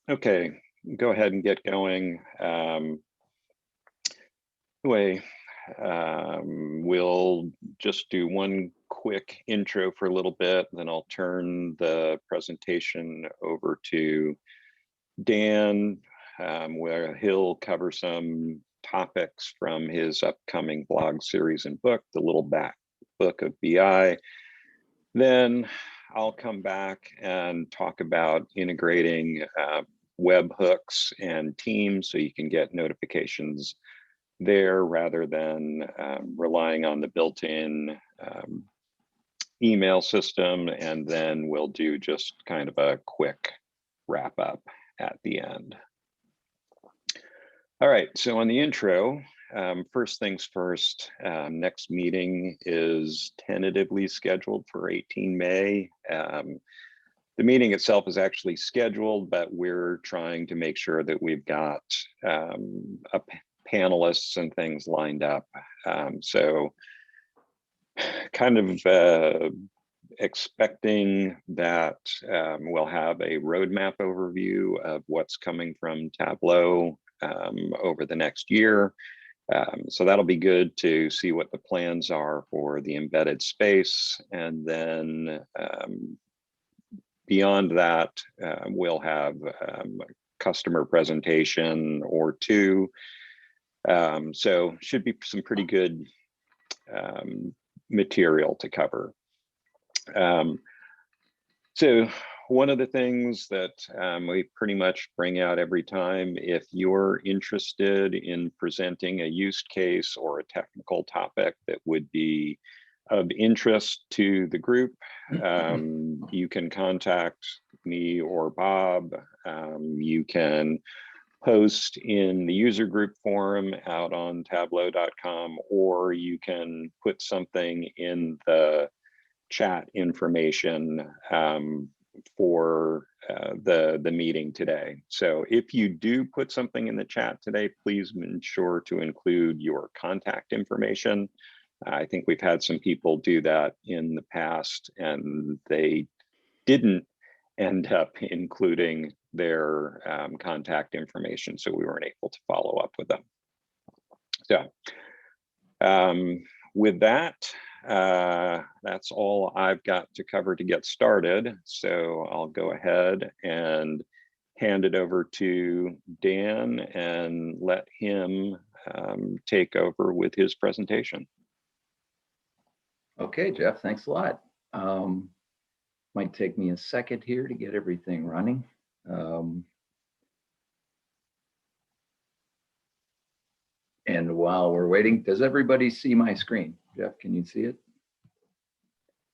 Okay, go ahead and get going. Anyway, we'll just do one quick intro for a little bit, then I'll turn the presentation over to Dan, where he'll cover some topics from his upcoming blog series and book, The Little Back Book of BI. Then I'll come back and talk about integrating webhooks and Teams so you can get notifications there rather than relying on the built-in email system. And then we'll do just kind of a quick wrap up at the end. All right, so on the intro, first things first, next meeting is tentatively scheduled for 18 May. The meeting itself is actually scheduled, but we're trying to make sure that we've got panelists and things lined up. So kind of expecting that we'll have a roadmap overview of what's coming from Tableau over the next year. So that'll be good to see what the plans are for the embedded space. And then beyond that, we'll have a customer presentation or two. So should be some pretty good material to cover. So one of the things that we pretty much bring out every time, if you're interested in presenting a use case or a technical topic that would be of interest to the group, you can contact me or Bob. You can post in the user group forum out on tableau.com, or you can put something in the chat information for the meeting today. So if you do put something in the chat today, please ensure to include your contact information. I think we've had some people do that in the past and they didn't end up including their contact information, so we weren't able to follow up with them. So with that, that's all I've got to cover to get started. So I'll go ahead and hand it over to Dan and let him take over with his presentation. Okay, Jeff, thanks a lot. Might take me a second here to get everything running. And while we're waiting, does everybody see my screen? Jeff, can you see it?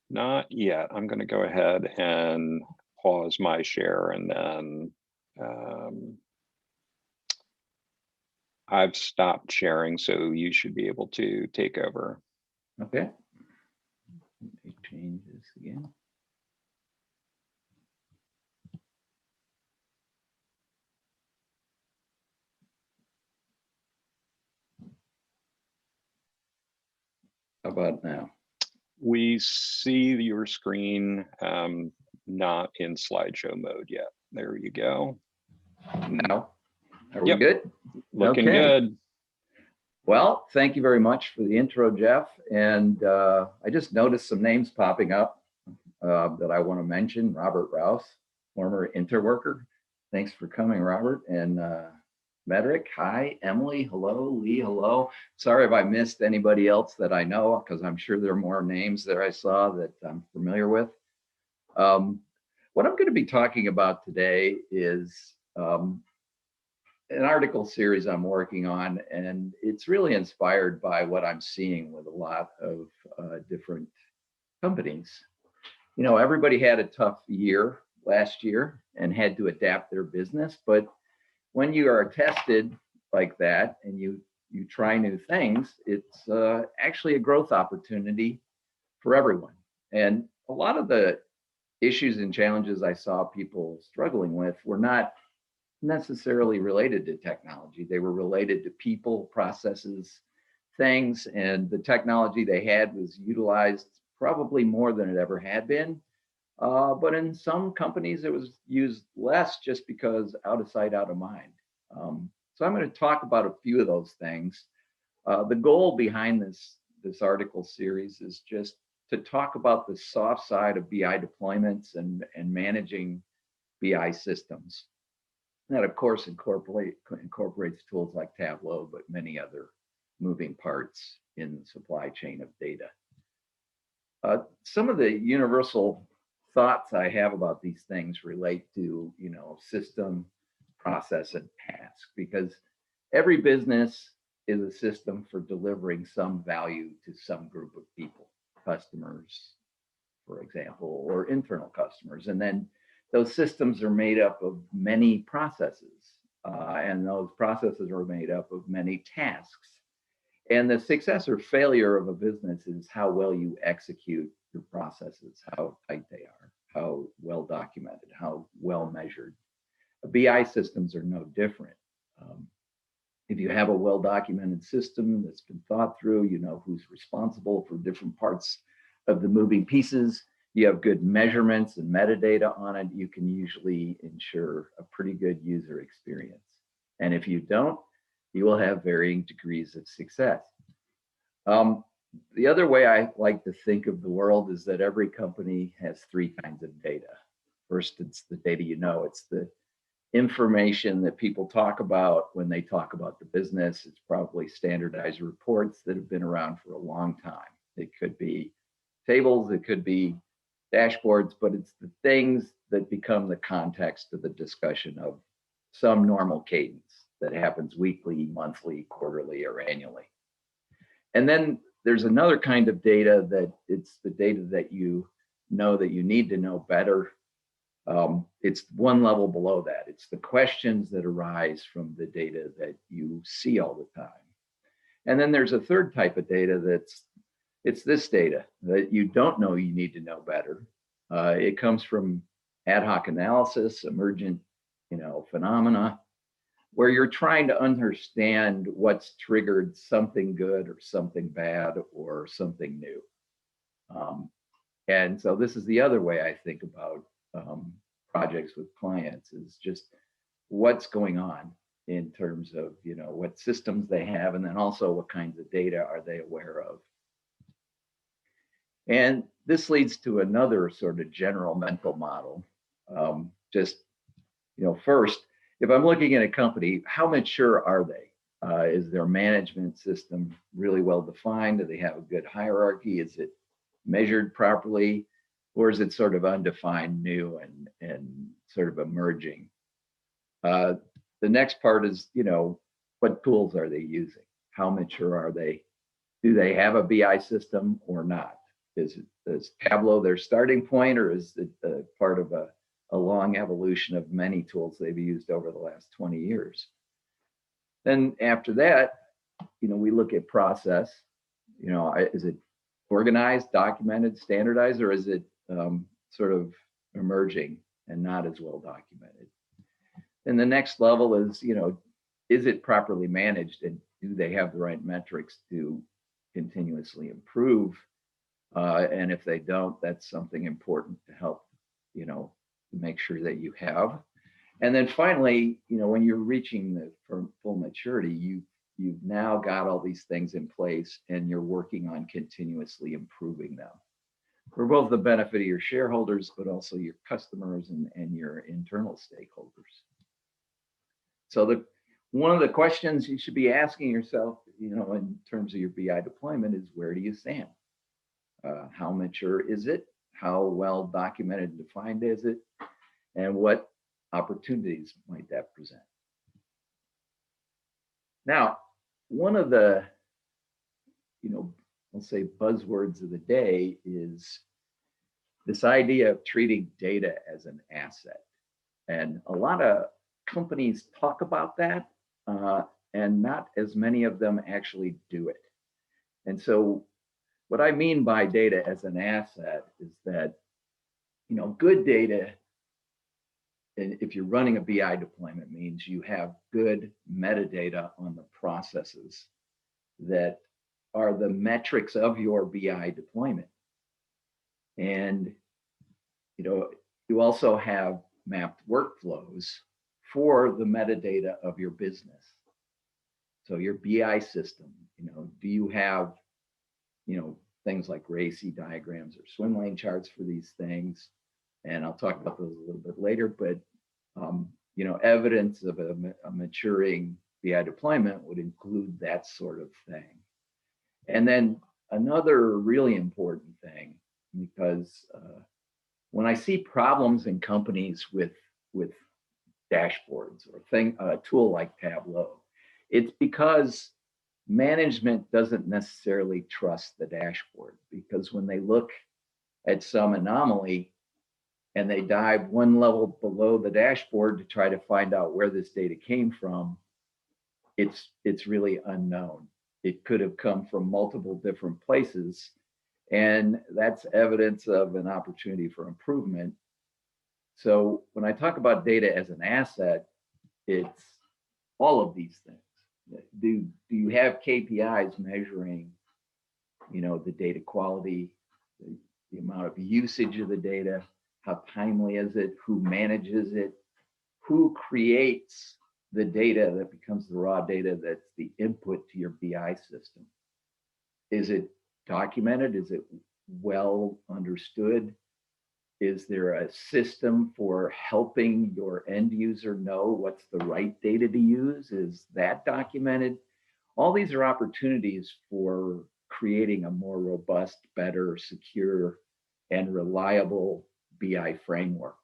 Not yet. I'm going to go ahead and pause my share, and then I've stopped sharing, so you should be able to take over. Okay. Let me change this again. How about now? We see your screen not in slideshow mode yet. There you go. Now, are we good? Looking good. Well, thank you very much for the intro, Jeff. And I just noticed some names popping up that I want to mention. Robert Rouse, former interworker. Thanks for coming, Robert. And Medrick, hi. Emily, hello. Lee, hello. Sorry if I missed anybody else that I know, because I'm sure there are more names that I saw that I'm familiar with. What I'm going to be talking about today is an article series I'm working on, and it's really inspired by what I'm seeing with a lot of different companies. You know, everybody had a tough year last year and had to adapt their business, but when you are tested like that and you try new things, it's actually a growth opportunity for everyone. And a lot of the issues and challenges I saw people struggling with were not necessarily related to technology. They were related to people, processes, things, and the technology they had was utilized probably more than it ever had been. But in some companies, it was used less just because out of sight, out of mind. So I'm going to talk about a few of those things. The goal behind this article series is just to talk about the soft side of BI deployments and managing BI systems. That, of course, incorporates tools like Tableau, but many other moving parts in the supply chain of data. Some of the universal thoughts I have about these things relate to, system, process, and task, because every business is a system for delivering some value to some group of people, customers, for example, or internal customers. And then those systems are made up of many processes, and those processes are made up of many tasks. And the success or failure of a business is how well you execute your processes, how tight they are, how well documented, how well measured. BI systems are no different. If you have a well documented system that's been thought through, you know who's responsible for different parts of the moving pieces, you have good measurements and metadata on it, you can usually ensure a pretty good user experience. And if you don't, you will have varying degrees of success. The other way I like to think of the world is that every company has three kinds of data. First, it's the data it's the information that people talk about when they talk about the business. It's probably standardized reports that have been around for a long time. It could be tables, it could be dashboards, but it's the things that become the context of the discussion of some normal cadence that happens weekly, monthly, quarterly, or annually. And then there's another kind of data that it's the data that you know that you need to know better. It's one level below that. It's the questions that arise from the data that you see all the time. And then there's a third type of data it's this data that you don't know you need to know better. It comes from ad hoc analysis, emergent, phenomena, where you're trying to understand what's triggered something good or something bad or something new. And so this is the other way I think about projects with clients, is just what's going on in terms of, what systems they have, and then also what kinds of data are they aware of. And this leads to another sort of general mental model. First, if I'm looking at a company, how mature are they? Is their management system really well defined? Do they have a good hierarchy? Is it measured properly? Or is it sort of undefined, new, and sort of emerging? The next part is, what tools are they using? How mature are they? Do they have a BI system or not? Is Tableau their starting point, or is it part of a long evolution of many tools they've used over the last 20 years? Then after that, we look at process. Is it organized, documented, standardized, or is it sort of emerging and not as well documented? And the next level is, is it properly managed, and do they have the right metrics to continuously improve? And if they don't, that's something important to help, make sure that you have. And then finally, when you're reaching the full maturity, you've now got all these things in place, and you're working on continuously improving them for both the benefit of your shareholders, but also your customers and your internal stakeholders. So one of the questions you should be asking yourself, in terms of your BI deployment, is where do you stand? How mature is it? How well documented and defined is it? And what opportunities might that present? Now, one of the, I'll say buzzwords of the day is this idea of treating data as an asset. And a lot of companies talk about that, and not as many of them actually do it. And so what I mean by data as an asset is that, good data, and if you're running a BI deployment, means you have good metadata on the processes that are the metrics of your BI deployment. And, you also have mapped workflows for the metadata of your business. So your BI system, do you have, things like RACI diagrams or swim lane charts for these things? And I'll talk about those a little bit later, but, evidence of a maturing BI deployment would include that sort of thing. And then another really important thing, because when I see problems in companies with dashboards or a tool like Tableau, it's because management doesn't necessarily trust the dashboard, because when they look at some anomaly and they dive one level below the dashboard to try to find out where this data came from, it's really unknown. It could have come from multiple different places, and that's evidence of an opportunity for improvement. So when I talk about data as an asset, it's all of these things. Do you have KPIs measuring, the data quality, the amount of usage of the data, how timely is it, who manages it, who creates the data that becomes the raw data that's the input to your BI system? Is it documented? Is it well understood? Is there a system for helping your end user know what's the right data to use? Is that documented? All these are opportunities for creating a more robust, better, secure, and reliable BI framework.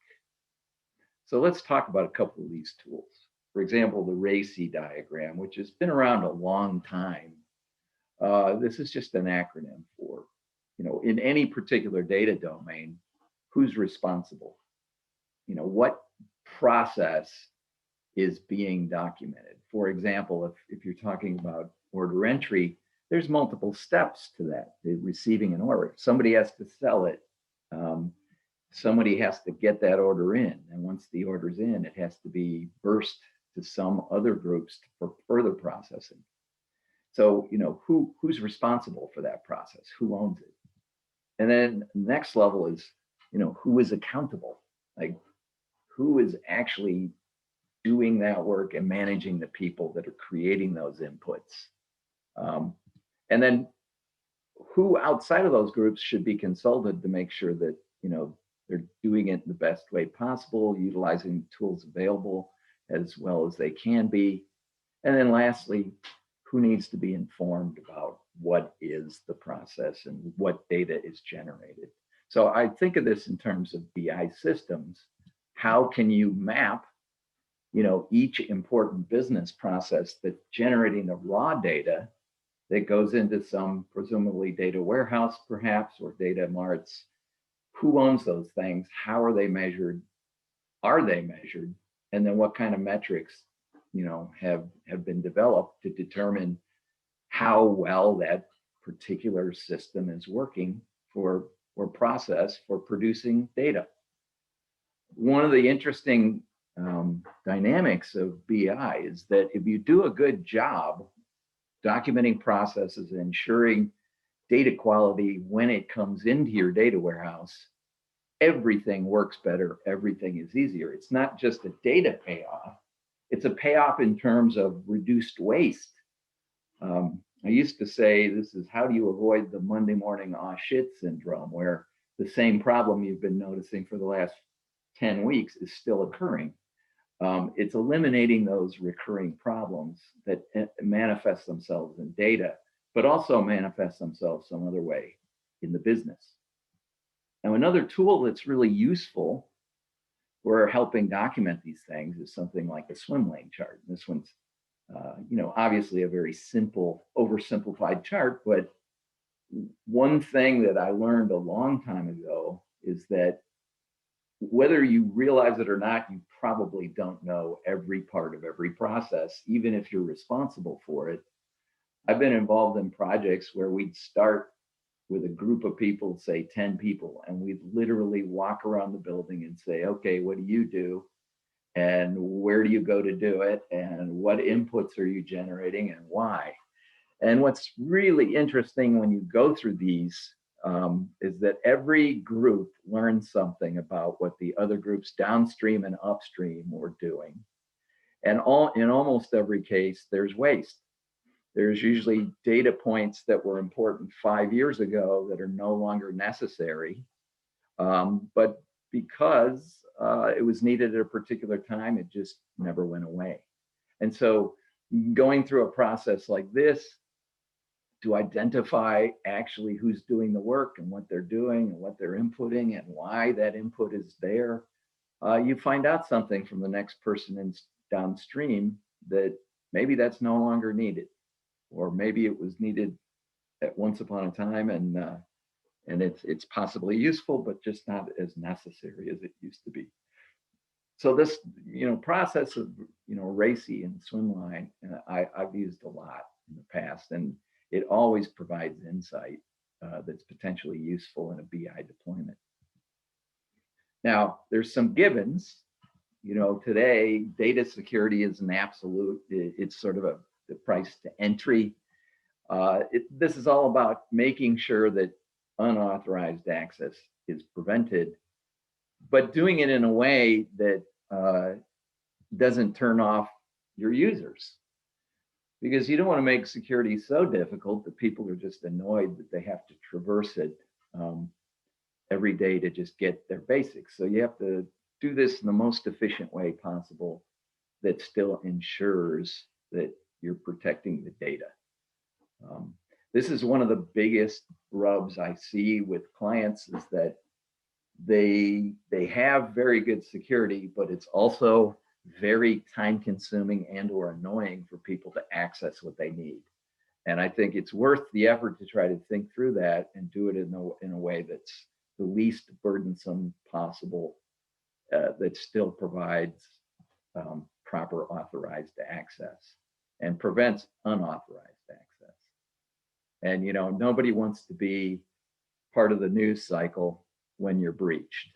So let's talk about a couple of these tools. For example, the RACI diagram, which has been around a long time. This is just an acronym for, in any particular data domain, who's responsible? What process is being documented? For example, if you're talking about order entry, there's multiple steps to that. They're receiving an order. Somebody has to sell it. Somebody has to get that order in. And once the order's in, it has to be burst to some other groups for further processing. So, who's responsible for that process? Who owns it? And then next level is, who is accountable? Like, who is actually doing that work and managing the people that are creating those inputs? And then who outside of those groups should be consulted to make sure that, they're doing it the best way possible, utilizing tools available as well as they can be. And then lastly, who needs to be informed about what is the process and what data is generated? So I think of this in terms of BI systems. How can you map, each important business process that's generating the raw data that goes into some presumably data warehouse perhaps, or data marts? Who owns those things? How are they measured? Are they measured? And then what kind of metrics, have been developed to determine how well that particular system is working or process for producing data? One of the interesting dynamics of BI is that if you do a good job documenting processes and ensuring data quality when it comes into your data warehouse, everything works better, everything is easier. It's not just a data payoff, it's a payoff in terms of reduced waste. I used to say, this is how do you avoid the Monday morning aw shit syndrome, where the same problem you've been noticing for the last 10 weeks is still occurring. It's eliminating those recurring problems that manifest themselves in data, but also manifest themselves some other way in the business. Now, another tool that's really useful for helping document these things is something like a swim lane chart. This one's, obviously a very simple, oversimplified chart, but one thing that I learned a long time ago is that whether you realize it or not, you probably don't know every part of every process, even if you're responsible for it. I've been involved in projects where we'd start with a group of people, say 10 people, and we'd literally walk around the building and say, okay, what do you do? And where do you go to do it? And what inputs are you generating and why? And what's really interesting when you go through these is that every group learns something about what the other groups downstream and upstream were doing. And in almost every case, there's waste. There's usually data points that were important 5 years ago that are no longer necessary. But because it was needed at a particular time, it just never went away. And so going through a process like this to identify actually who's doing the work and what they're doing and what they're inputting and why that input is there, you find out something from the next person in downstream that maybe that's no longer needed, or maybe it was needed at once upon a time, and it's possibly useful, but just not as necessary as it used to be. So this, process of, RACI and Swimline, I've used a lot in the past, and it always provides insight that's potentially useful in a BI deployment. Now, there's some givens. Today, data security is an absolute. It's sort of the price to entry. This is all about making sure that unauthorized access is prevented, but doing it in a way that doesn't turn off your users. Because you don't want to make security so difficult that people are just annoyed that they have to traverse it every day to just get their basics. So you have to do this in the most efficient way possible that still ensures that you're protecting the data. This is one of the biggest rubs I see with clients, is that they have very good security, but it's also very time consuming and or annoying for people to access what they need. And I think it's worth the effort to try to think through that and do it in a way that's the least burdensome possible, that still provides proper authorized access and prevents unauthorized access. And nobody wants to be part of the news cycle when you're breached.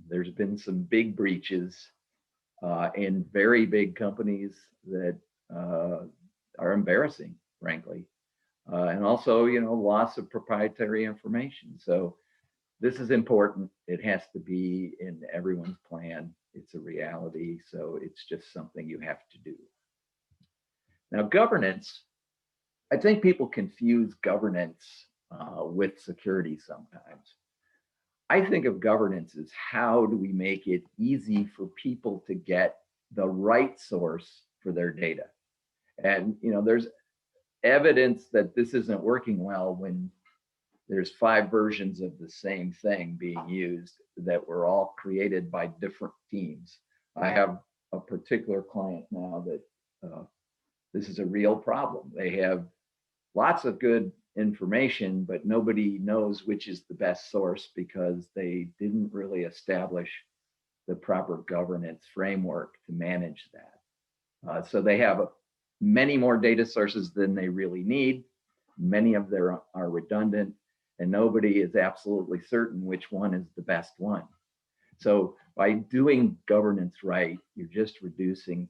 There's been some big breaches in very big companies that are embarrassing, frankly, and also loss of proprietary information. So this is important. It has to be in everyone's plan. It's a reality, so it's just something you have to do. Now, governance, I think people confuse governance with security sometimes. I think of governance as how do we make it easy for people to get the right source for their data. And there's evidence that this isn't working well when there's 5 versions of the same thing being used that were all created by different teams. I have a particular client now that this is a real problem. They have lots of good information, but nobody knows which is the best source because they didn't really establish the proper governance framework to manage that. So they have many more data sources than they really need. Many of them are redundant, and nobody is absolutely certain which one is the best one. So by doing governance right, you're just reducing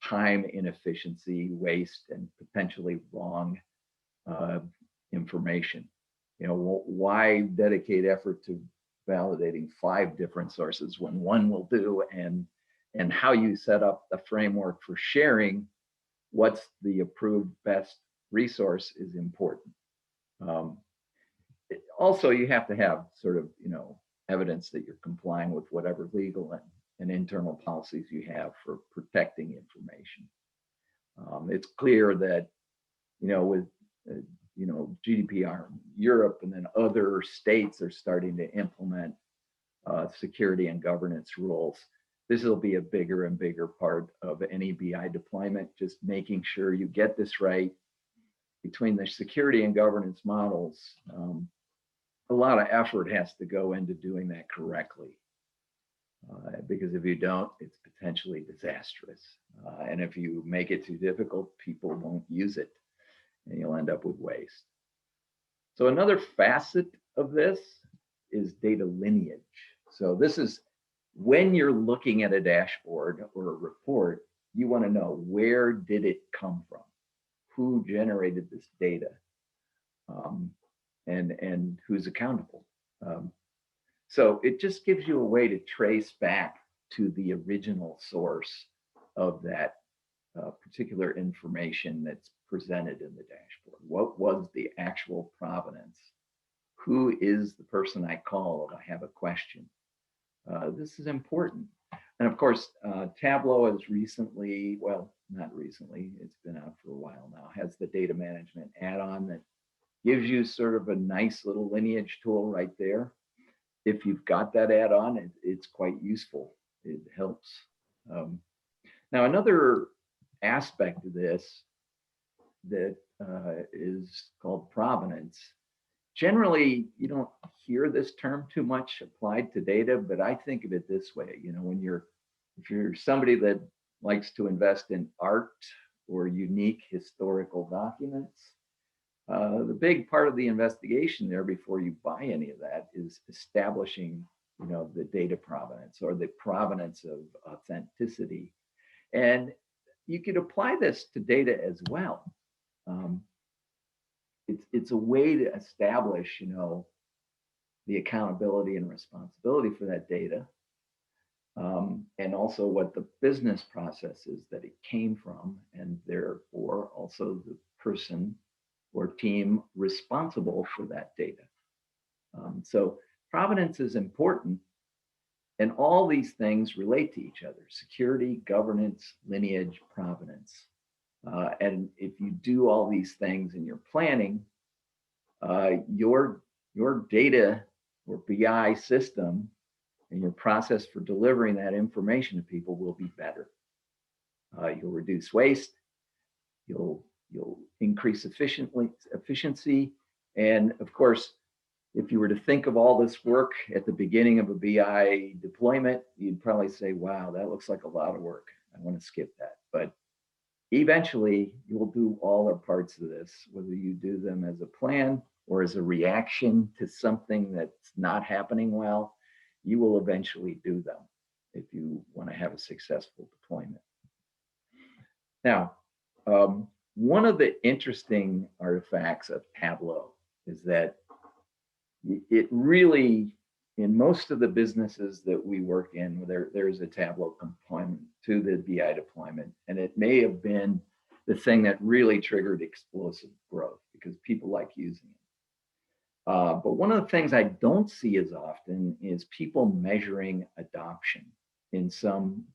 time inefficiency, waste, and potentially wrong information. Why dedicate effort to validating 5 different sources when one will do, and how you set up the framework for sharing what's the approved best resource is important. Also, you have to have sort of evidence that you're complying with whatever legal and internal policies you have for protecting information. It's clear that with GDPR in Europe, and then other states are starting to implement security and governance rules. This will be a bigger and bigger part of any BI deployment, just making sure you get this right. Between the security and governance models, a lot of effort has to go into doing that correctly. Because if you don't, it's potentially disastrous. And if you make it too difficult, people won't use it, and you'll end up with waste. So another facet of this is data lineage. So this is when you're looking at a dashboard or a report, you want to know, where did it come from? Who generated this data? and who's accountable. So it just gives you a way to trace back to the original source of that particular information that's presented in the dashboard. What was the actual provenance? Who is the person I call if I have a question? This is important. And of course, Tableau has recently, well, not recently, it's been out for a while now, has the data management add-on that gives you sort of a nice little lineage tool right there. If you've got that add-on, it's quite useful. It helps. Now, another aspect of this that is called provenance. Generally, you don't hear this term too much applied to data, but I think of it this way. You know, if you're somebody that likes to invest in art or unique historical documents, the big part of the investigation there before you buy any of that is establishing, you know, the data provenance or the provenance of authenticity. And you could apply this to data as well. It's a way to establish, you know, the accountability and responsibility for that data, and also what the business process is that it came from, and therefore also the person or team responsible for that data. So provenance is important, and all these things relate to each other: security, governance, lineage, provenance. And if you do all these things in your planning, your data or BI system and your process for delivering that information to people will be better. You'll reduce waste, you'll increase efficiency, and of course, if you were to think of all this work at the beginning of a BI deployment, you'd probably say, wow, that looks like a lot of work. I want to skip that. But eventually, you will do all or parts of this, whether you do them as a plan or as a reaction to something that's not happening well. You will eventually do them if you want to have a successful deployment. Now, one of the interesting artifacts of Tableau is that it really, in most of the businesses that we work in, there's a Tableau component to the BI deployment, and it may have been the thing that really triggered explosive growth because people like using it. But one of the things I don't see as often is people measuring adoption in some,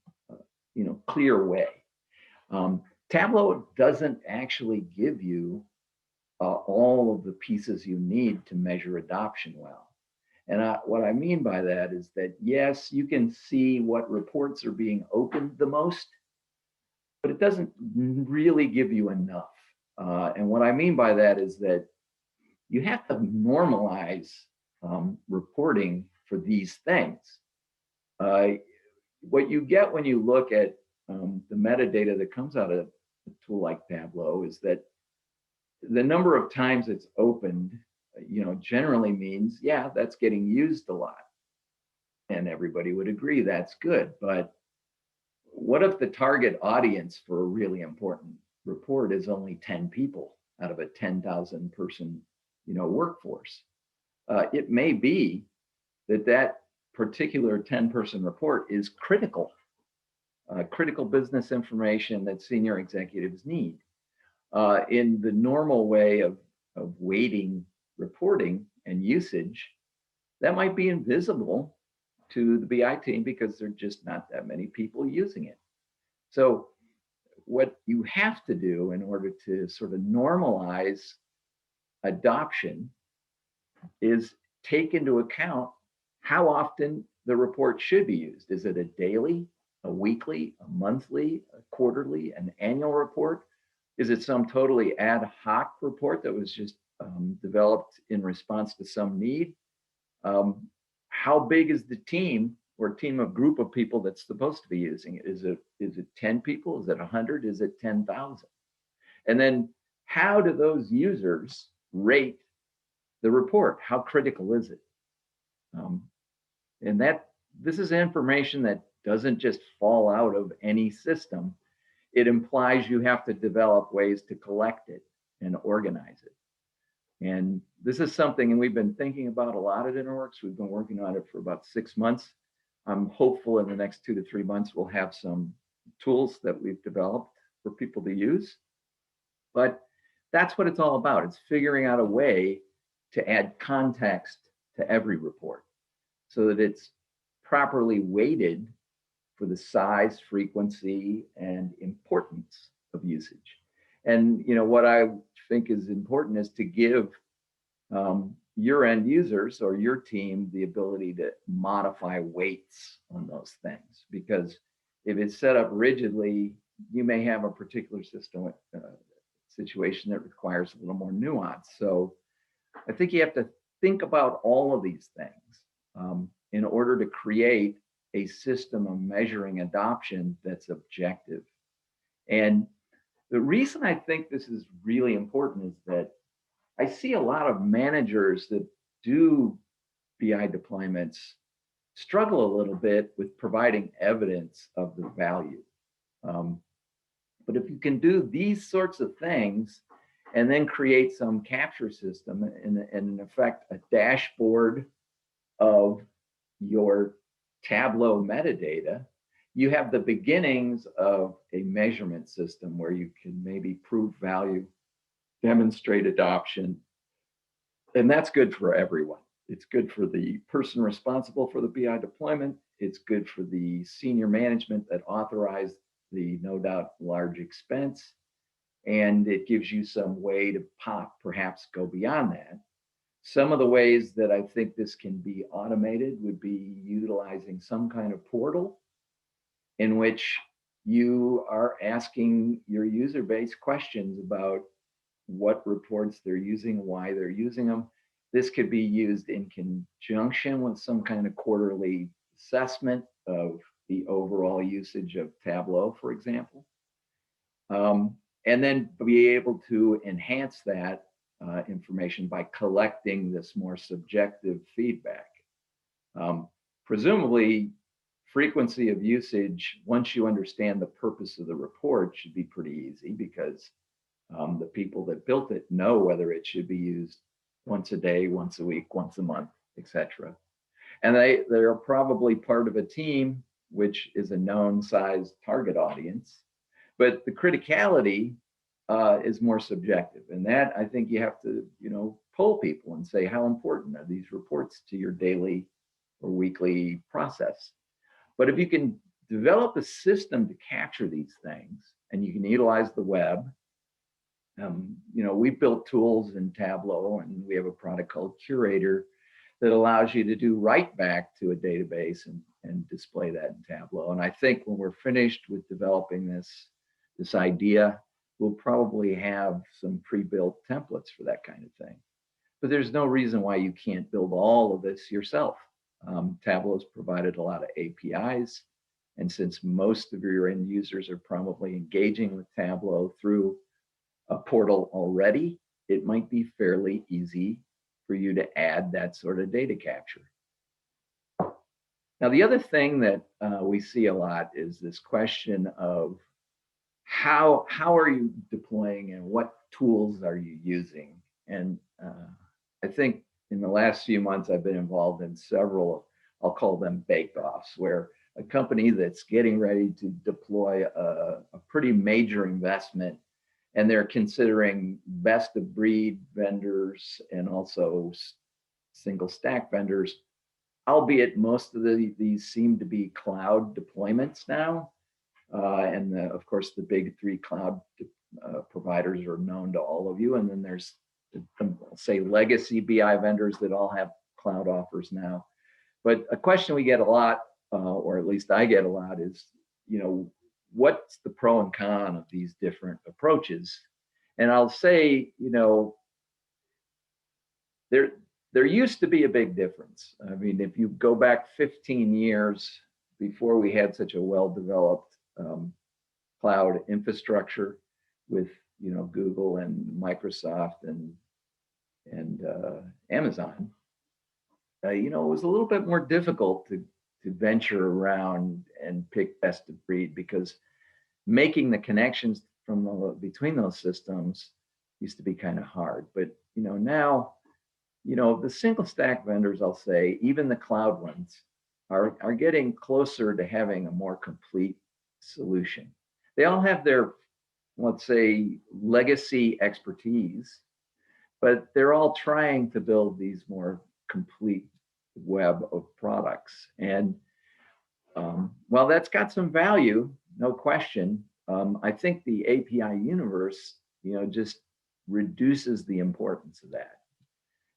clear way. Tableau doesn't actually give you all of the pieces you need to measure adoption well. And what I mean by that is that, yes, you can see what reports are being opened the most, but it doesn't really give you enough. And what I mean by that is that you have to normalize reporting for these things. What you get when you look at the metadata that comes out of a tool like Tableau is that the number of times it's opened, generally means, yeah, that's getting used a lot. And everybody would agree that's good. But what if the target audience for a really important report is only 10 people out of a 10,000 person, workforce? It may be that particular 10-person report is critical business information that senior executives need. In the normal way of weighting reporting and usage, that might be invisible to the BI team because there are just not that many people using it. So what you have to do in order to sort of normalize adoption is take into account how often the report should be used. Is it a daily, a weekly, a monthly, a quarterly, an annual report? Is it some totally ad hoc report that was just developed in response to some need? How big is the team or team of group of people that's supposed to be using it? Is it 10 people? Is it 100? Is it 10,000? And then how do those users rate the report? How critical is it? And this is information that doesn't just fall out of any system. It implies you have to develop ways to collect it and organize it. And this is something, and we've been thinking about a lot at Interworks. We've been working on it for about 6 months. I'm hopeful in the next 2 to 3 months, we'll have some tools that we've developed for people to use. But that's what it's all about. It's figuring out a way to add context to every report so that it's properly weighted for the size, frequency, and importance of usage. And what I think is important is to give your end users or your team the ability to modify weights on those things. Because if it's set up rigidly, you may have a particular system situation that requires a little more nuance. So I think you have to think about all of these things in order to create a system of measuring adoption that's objective. And the reason I think this is really important is that I see a lot of managers that do BI deployments struggle a little bit with providing evidence of the value. But if you can do these sorts of things and then create some capture system and in effect a dashboard of your Tableau metadata, you have the beginnings of a measurement system where you can maybe prove value, demonstrate adoption, and that's good for everyone. It's good for the person responsible for the BI deployment. It's good for the senior management that authorized the no doubt large expense. And it gives you some way to perhaps go beyond that. Some of the ways that I think this can be automated would be utilizing some kind of portal in which you are asking your user base questions about what reports they're using, why they're using them. This could be used in conjunction with some kind of quarterly assessment of the overall usage of Tableau, for example. And then be able to enhance that information by collecting this more subjective feedback. Presumably, frequency of usage, once you understand the purpose of the report, should be pretty easy because the people that built it know whether it should be used once a day, once a week, once a month, etc. And they're probably part of a team which is a known size target audience, but the criticality is more subjective. And that I think you have to, poll people and say, how important are these reports to your daily or weekly process? But if you can develop a system to capture these things and you can utilize the web, we built tools in Tableau and we have a product called Curator that allows you to do write back to a database and display that in Tableau. And I think when we're finished with developing this idea, we'll probably have some pre-built templates for that kind of thing. But there's no reason why you can't build all of this yourself. Tableau's provided a lot of APIs. And since most of your end users are probably engaging with Tableau through a portal already, it might be fairly easy for you to add that sort of data capture. Now, the other thing that we see a lot is this question of how are you deploying and what tools are you using? And I think in the last few months, I've been involved in several, I'll call them bake-offs, where a company that's getting ready to deploy a pretty major investment, and they're considering best of breed vendors and also single stack vendors, albeit most of these seem to be cloud deployments now. And of course, the big three cloud providers are known to all of you. And then there's, say, legacy BI vendors that all have cloud offers now. But a question we get a lot, or at least I get a lot, is, what's the pro and con of these different approaches? And I'll say, there used to be a big difference. I mean, if you go back 15 years before we had such a well-developed cloud infrastructure with, Google and Microsoft and Amazon, it was a little bit more difficult to venture around and pick best of breed, because making the connections between those systems, used to be kind of hard, but now, the single stack vendors, I'll say, even the cloud ones are getting closer to having a more complete solution. They all have their, let's say, legacy expertise, but they're all trying to build these more complete web of products. And while that's got some value, no question, I think the API universe, just reduces the importance of that.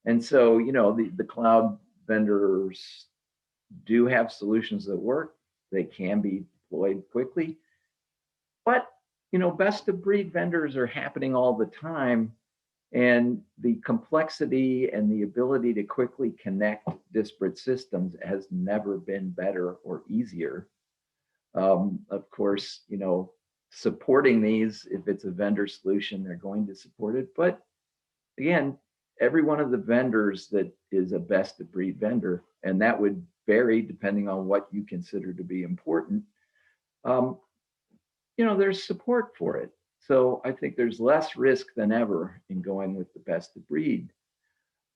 And so, the cloud vendors do have solutions that work. They can be deployed quickly. But, best of breed vendors are happening all the time. And the complexity and the ability to quickly connect disparate systems has never been better or easier. Of course, supporting these, if it's a vendor solution, they're going to support it. But again, every one of the vendors that is a best of breed vendor, and that would vary depending on what you consider to be important, there's support for it. So I think there's less risk than ever in going with the best of breed.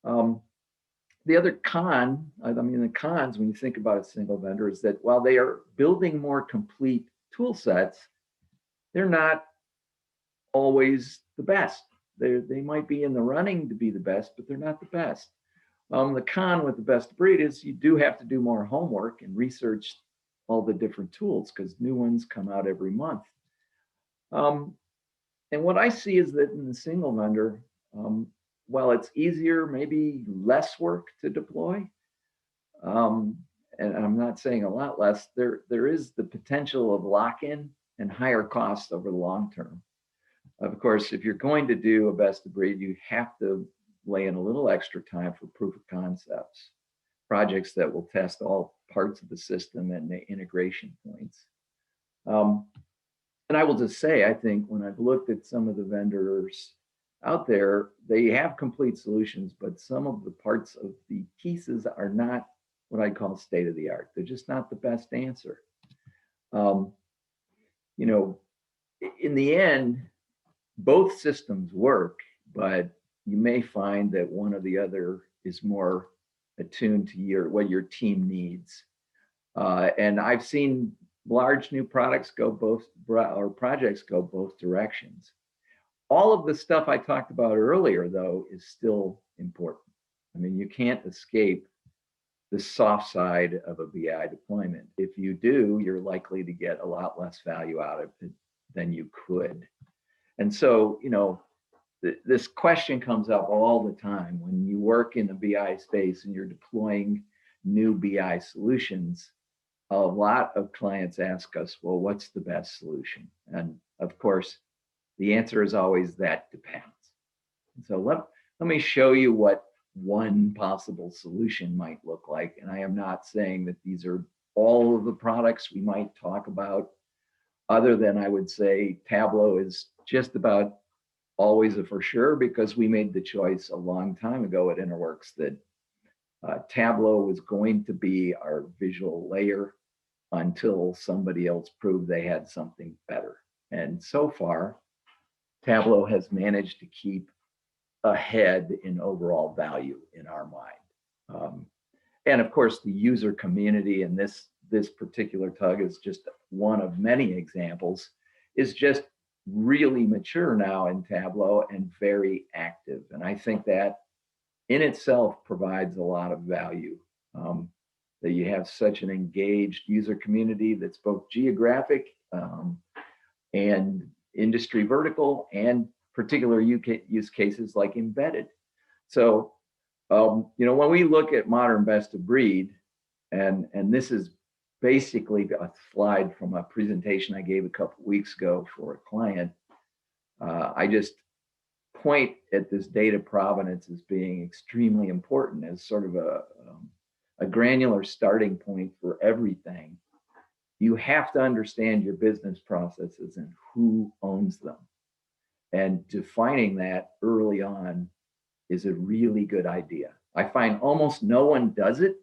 The other con, the cons when you think about a single vendor is that while they are building more complete tool sets, they're not always the best. They might be in the running to be the best, but they're not the best. The con with the best of breed is you do have to do more homework and research all the different tools because new ones come out every month. And what I see is that in the single vendor, while it's easier, maybe less work to deploy, and I'm not saying a lot less, there is the potential of lock-in and higher costs over the long term. Of course, if you're going to do a best of breed, you have to lay in a little extra time for proof of concepts, projects that will test all parts of the system and the integration points. And I will just say, I think when I've looked at some of the vendors out there, they have complete solutions, but some of the parts of the pieces are not what I call state of the art. They're just not the best answer. In the end, both systems work, but you may find that one or the other is more attuned to what your team needs. And I've seen large new products go both, or projects go both directions. All of the stuff I talked about earlier, though, is still important. You can't escape the soft side of a BI deployment. If you do, you're likely to get a lot less value out of it than you could. And so, this question comes up all the time when you work in the BI space and you're deploying new BI solutions. A lot of clients ask us, well, what's the best solution? And of course, the answer is always that depends. And so let me show you what one possible solution might look like. And I am not saying that these are all of the products we might talk about, other than I would say Tableau is just about always a for sure, because we made the choice a long time ago at Interworks that Tableau was going to be our visual layer until somebody else proved they had something better. And so far, Tableau has managed to keep ahead in overall value in our mind. And of course, the user community, and this particular tug is just one of many examples, is just really mature now in Tableau and very active. And I think that in itself provides a lot of value. That you have such an engaged user community that's both geographic and industry vertical, and particular use cases like embedded. So, when we look at modern best of breed, and this is basically a slide from a presentation I gave a couple of weeks ago for a client, I just point at this data provenance as being extremely important as sort of a granular starting point for everything. You have to understand your business processes and who owns them. And defining that early on is a really good idea. I find almost no one does it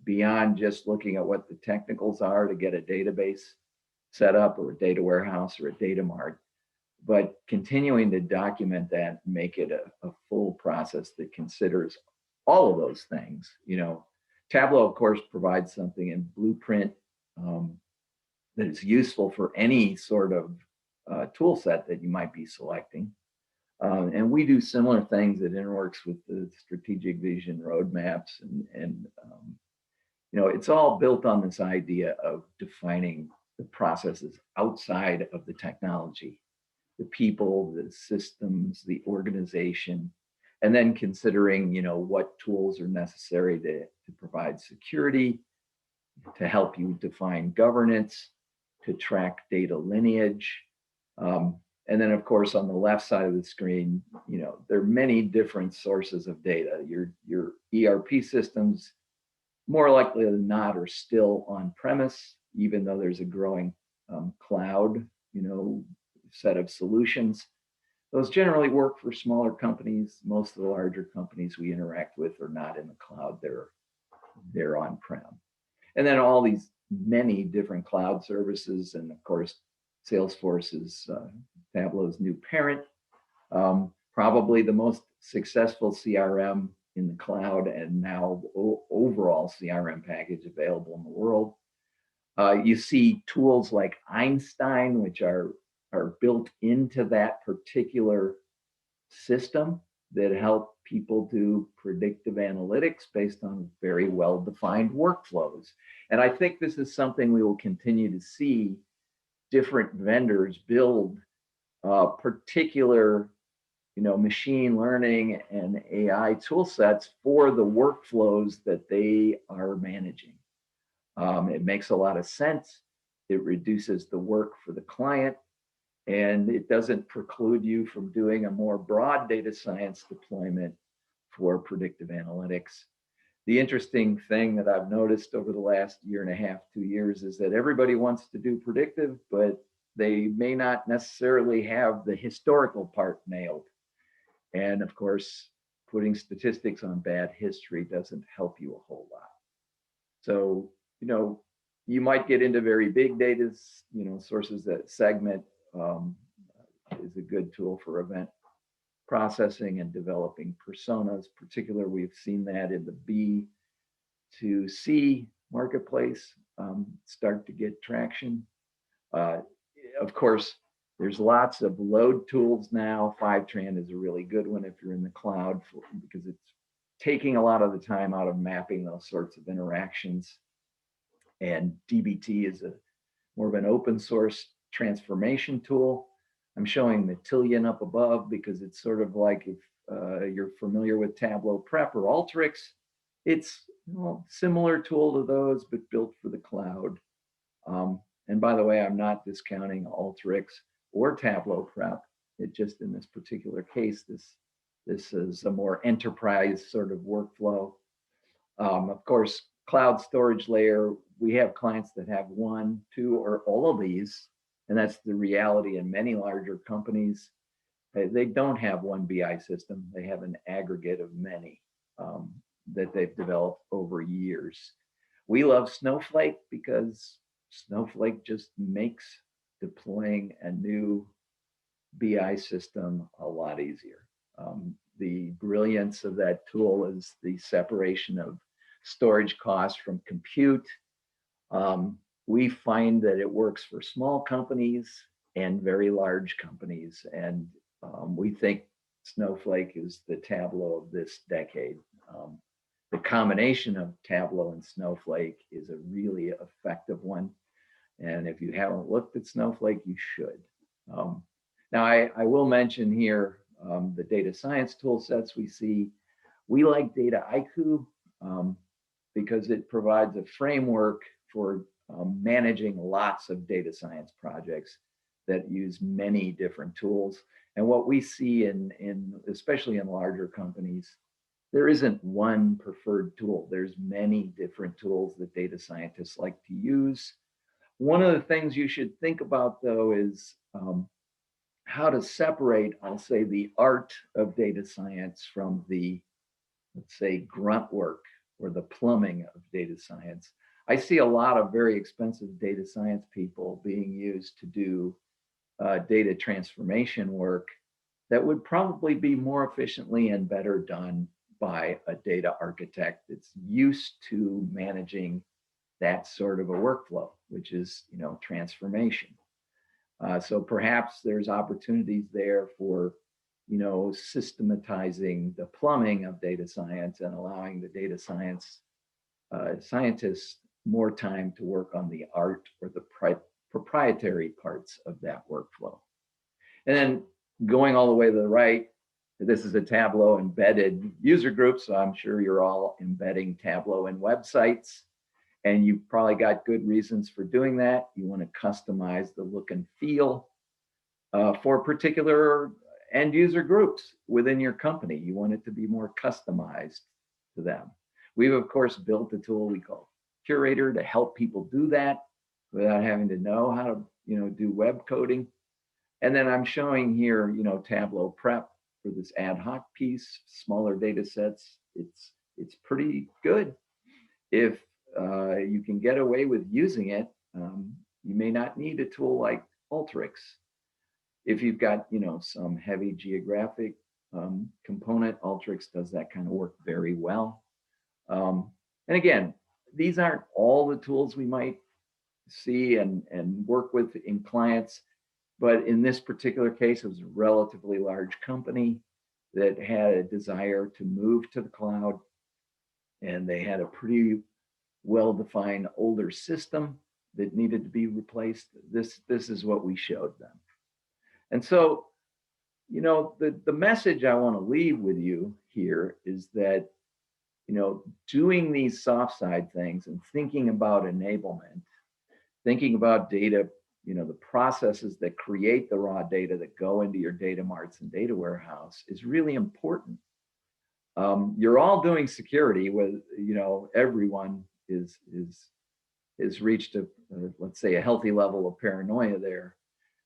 beyond just looking at what the technicals are to get a database set up, or a data warehouse, or a data mart. but continuing to document that, make it a full process that considers all of those things. Tableau, of course, provides something in Blueprint that is useful for any sort of tool set that you might be selecting. And we do similar things at Interworks with the strategic vision roadmaps, and it's all built on this idea of defining the processes outside of the technology, the people, the systems, the organization, and then considering, what tools are necessary to provide security, to help you define governance, to track data lineage. And then, of course, on the left side of the screen, there are many different sources of data. Your ERP systems, more likely than not, are still on premise, even though there's a growing cloud, set of solutions. Those generally work for smaller companies. Most of the larger companies we interact with are not in the cloud; they're on-prem. And then all these many different cloud services, and of course, Salesforce is Tableau's new parent, probably the most successful CRM in the cloud, and now overall CRM package available in the world. You see tools like Einstein, which are built into that particular system that help people do predictive analytics based on very well-defined workflows. And I think this is something we will continue to see different vendors build particular, machine learning and AI tool sets for the workflows that they are managing. It makes a lot of sense. It reduces the work for the client, and it doesn't preclude you from doing a more broad data science deployment for predictive analytics. The interesting thing that I've noticed over the last year and a half, 2 years, is that everybody wants to do predictive, but they may not necessarily have the historical part nailed. And of course, putting statistics on bad history doesn't help you a whole lot. So, you might get into very big data, sources that segment is a good tool for event processing and developing personas. Particularly, we've seen that in the B2C marketplace start to get traction. Of course, there's lots of load tools now. Fivetran is a really good one if you're in the cloud, because it's taking a lot of the time out of mapping those sorts of interactions. And DBT is more of an open source transformation tool. I'm showing Matillion up above because it's sort of like, if you're familiar with Tableau Prep or Alteryx, it's a similar tool to those, but built for the cloud. And by the way, I'm not discounting Alteryx or Tableau Prep. It just, in this particular case, this is a more enterprise sort of workflow. Of course, cloud storage layer, we have clients that have 1, 2, or all of these, and that's the reality in many larger companies. They don't have one BI system. They have an aggregate of many that they've developed over years. We love Snowflake because Snowflake just makes deploying a new BI system a lot easier. The brilliance of that tool is the separation of storage costs from compute. We find that it works for small companies and very large companies, and we think Snowflake is the Tableau of this decade. The combination of Tableau and Snowflake is a really effective one, and if you haven't looked at Snowflake, you should. Now, I will mention here the data science tool sets we see. We like Dataiku because it provides a framework for managing lots of data science projects that use many different tools. And what we see especially in larger companies, there isn't one preferred tool. There's many different tools that data scientists like to use. One of the things you should think about, though, is how to separate, I'll say, the art of data science from the, let's say, grunt work or the plumbing of data science. I see a lot of very expensive data science people being used to do data transformation work that would probably be more efficiently and better done by a data architect that's used to managing that sort of a workflow, which is, transformation. So perhaps there's opportunities there for, systematizing the plumbing of data science and allowing the data science scientists more time to work on the art or the proprietary parts of that workflow. And then going all the way to the right, this is a Tableau embedded user group, so I'm sure you're all embedding Tableau in websites, and you've probably got good reasons for doing that. You want to customize the look and feel for particular end user groups within your company. You want it to be more customized to them. We've, of course, built a tool we call Curator to help people do that without having to know how to, do web coding. And then I'm showing here, Tableau Prep for this ad hoc piece, smaller data sets. It's pretty good. If you can get away with using it, you may not need a tool like Alteryx. If you've got, some heavy geographic component, Alteryx does that kind of work very well. And again, these aren't all the tools we might see and work with in clients. But in this particular case, it was a relatively large company that had a desire to move to the cloud. And they had a pretty well-defined older system that needed to be replaced. This is what we showed them. And so, the message I want to leave with you here is that, doing these soft side things and thinking about enablement, thinking about data, the processes that create the raw data that go into your data marts and data warehouse is really important. You're all doing security with, everyone is reached let's say a healthy level of paranoia there.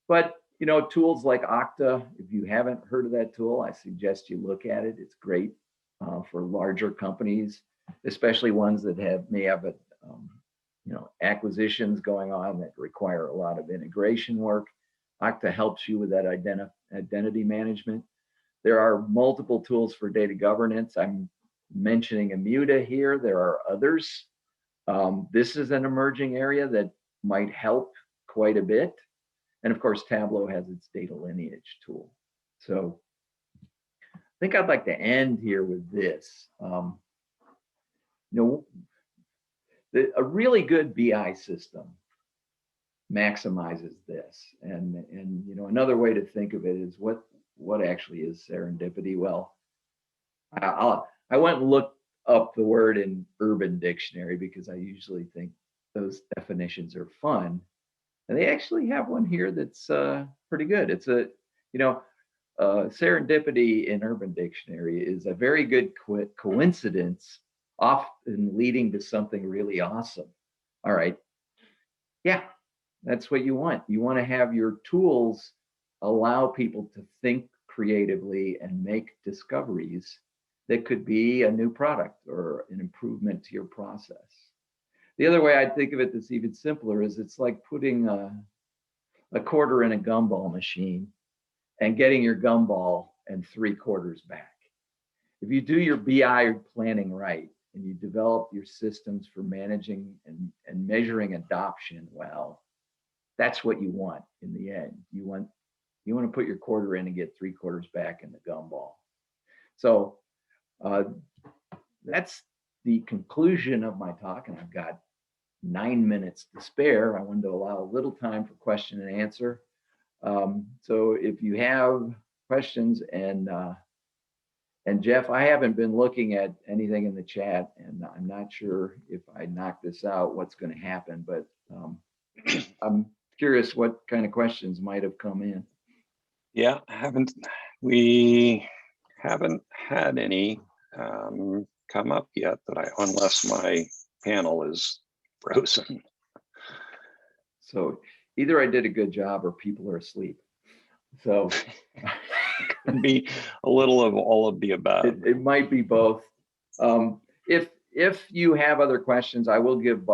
But, tools like Okta, if you haven't heard of that tool, I suggest you look at it. It's great for larger companies, especially ones that may have acquisitions going on that require a lot of integration work. Okta helps you with that identity management. There are multiple tools for data governance. I'm mentioning Immuta here. There are others. This is an emerging area that might help quite a bit. And of course, Tableau has its data lineage tool. So I think I'd like to end here with this. A really good BI system maximizes this. And another way to think of it is what actually is serendipity? Well, I went and looked up the word in Urban Dictionary because I usually think those definitions are fun. And they actually have one here that's pretty good. It's serendipity in Urban Dictionary is a very good coincidence, often leading to something really awesome. All right. Yeah, that's what you want. You want to have your tools allow people to think creatively and make discoveries that could be a new product or an improvement to your process. The other way I think of it that's even simpler is it's like putting a quarter in a gumball machine and getting your gumball and 3/4 back. If you do your BI planning right and you develop your systems for managing and measuring adoption well, that's what you want in the end. You want to put your quarter in and get 3/4 back in the gumball. So that's the conclusion of my talk, and I've got 9 minutes to spare. I wanted to allow a little time for question and answer. So if you have questions, and Jeff, I haven't been looking at anything in the chat, and I'm not sure if I knock this out, what's going to happen, but I'm curious what kind of questions might have come in. Yeah, we haven't had any come up yet unless my panel is frozen. So either I did a good job or people are asleep. So could be a little of all of the above. It might be both. If you have other questions, I will give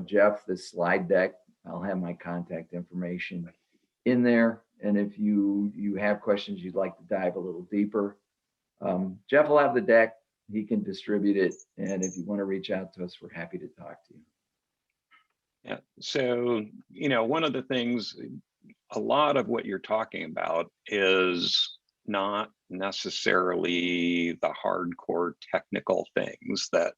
Jeff this slide deck. I'll have my contact information in there. And if you have questions you'd like to dive a little deeper, Jeff will have the deck. He can distribute it. And if you want to reach out to us, we're happy to talk to you. Yeah. So, one of the things, a lot of what you're talking about is not necessarily the hardcore technical things that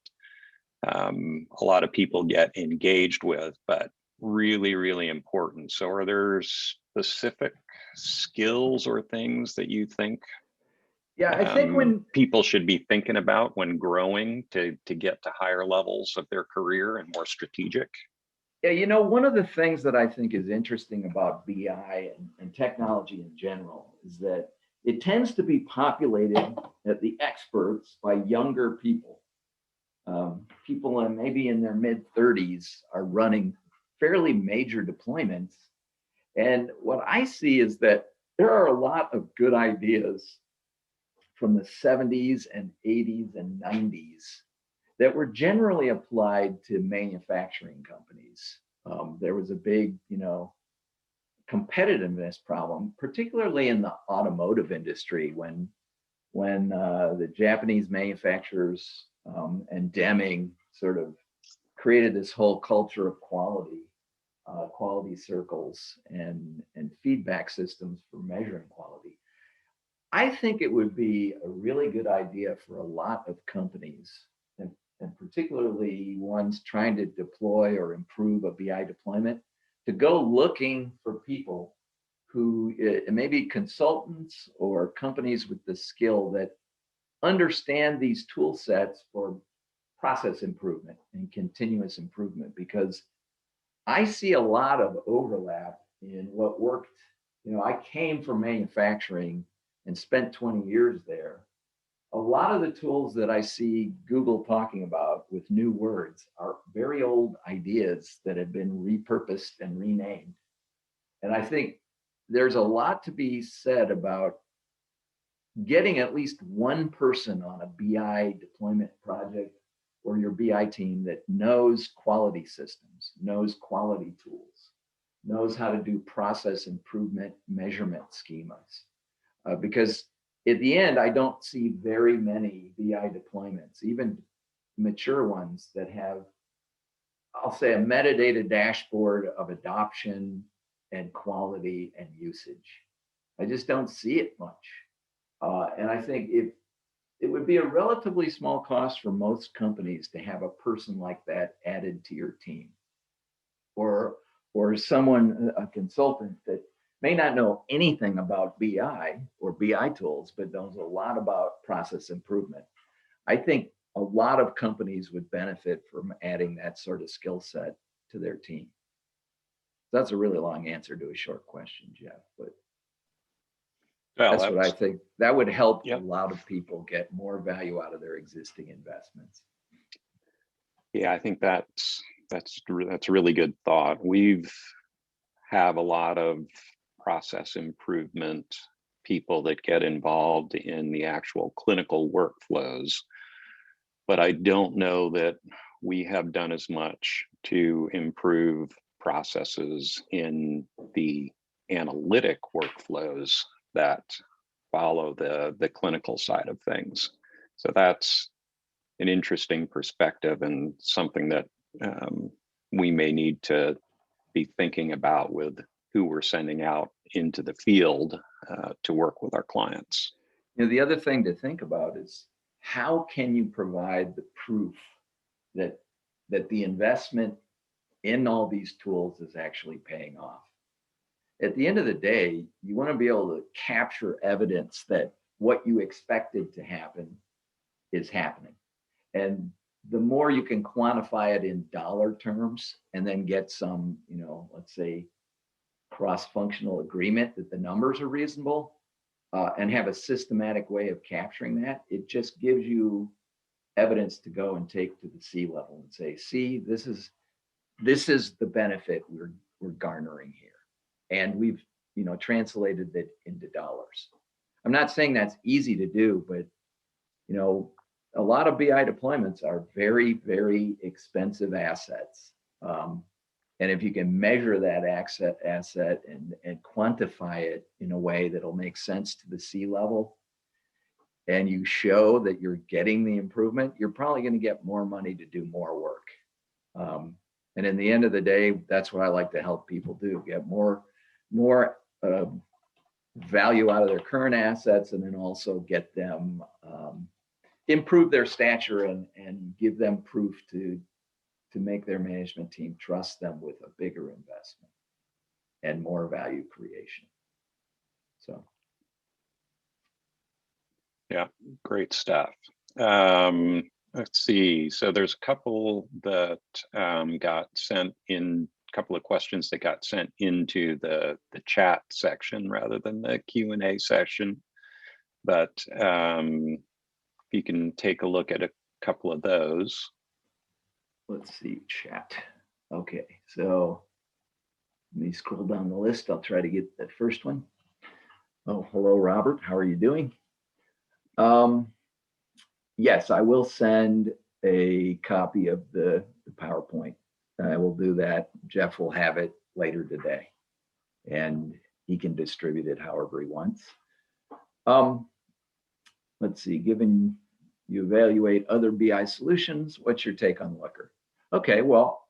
a lot of people get engaged with, but really, really important. So are there specific skills or things that you think Yeah, I think when people should be thinking about when growing to get to higher levels of their career and more strategic? Yeah, one of the things that I think is interesting about BI and technology in general is that it tends to be populated at the experts by younger people. People maybe in their mid-30s are running fairly major deployments. And what I see is that there are a lot of good ideas from the 70s and 80s and 90s that were generally applied to manufacturing companies. There was a big, competitiveness problem, particularly in the automotive industry when the Japanese manufacturers and Deming sort of created this whole culture of quality circles and feedback systems for measuring quality. I think it would be a really good idea for a lot of companies, and particularly ones trying to deploy or improve a BI deployment, to go looking for people who maybe consultants or companies with the skill that understand these tool sets for process improvement and continuous improvement, because I see a lot of overlap in what worked. I came from manufacturing and spent 20 years there. A lot of the tools that I see Google talking about with new words are very old ideas that have been repurposed and renamed. And I think there's a lot to be said about getting at least one person on a BI deployment project or your BI team that knows quality systems, knows quality tools, knows how to do process improvement measurement schemas. Because at the end, I don't see very many BI deployments, even mature ones, that have, I'll say, a metadata dashboard of adoption and quality and usage. I just don't see it much. And I think it would be a relatively small cost for most companies to have a person like that added to your team, or someone, a consultant that may not know anything about BI or BI tools, but knows a lot about process improvement. I think a lot of companies would benefit from adding that sort of skill set to their team. That's a really long answer to a short question, Jeff, but that's what I think. That would help a lot of people get more value out of their existing investments. Yeah, I think that's a really good thought. We've have a lot of process improvement people that get involved in the actual clinical workflows, but I don't know that we have done as much to improve processes in the analytic workflows that follow the clinical side of things. So that's an interesting perspective and something that we may need to be thinking about with who we're sending out into the field to work with our clients. The other thing to think about is, how can you provide the proof that the investment in all these tools is actually paying off? At the end of the day, you want to be able to capture evidence that what you expected to happen is happening. And the more you can quantify it in dollar terms and then get some, let's say, cross-functional agreement that the numbers are reasonable, and have a systematic way of capturing that, it just gives you evidence to go and take to the C-level and say, see, this is the benefit we're garnering here. And we've, translated it into dollars. I'm not saying that's easy to do, but, a lot of BI deployments are very, very expensive assets. And if you can measure that asset and quantify it in a way that'll make sense to the C-level, and you show that you're getting the improvement, you're probably going to get more money to do more work. And in the end of the day, that's what I like to help people do: get more value out of their current assets, and then also get them improve their stature and give them proof to make their management team trust them with a bigger investment and more value creation. So. Yeah, great stuff. Let's see. So there's a couple that got sent in, a couple of questions that got sent into the chat section rather than the Q&A session. But if you can take a look at a couple of those. Let's see, chat. Okay, so let me scroll down the list. I'll try to get that first one. Oh, hello, Robert. How are you doing? Yes, I will send a copy of the PowerPoint. I will do that. Jeff will have it later today, and he can distribute it however he wants. Let's see, given you evaluate other BI solutions, what's your take on Looker? Okay, well,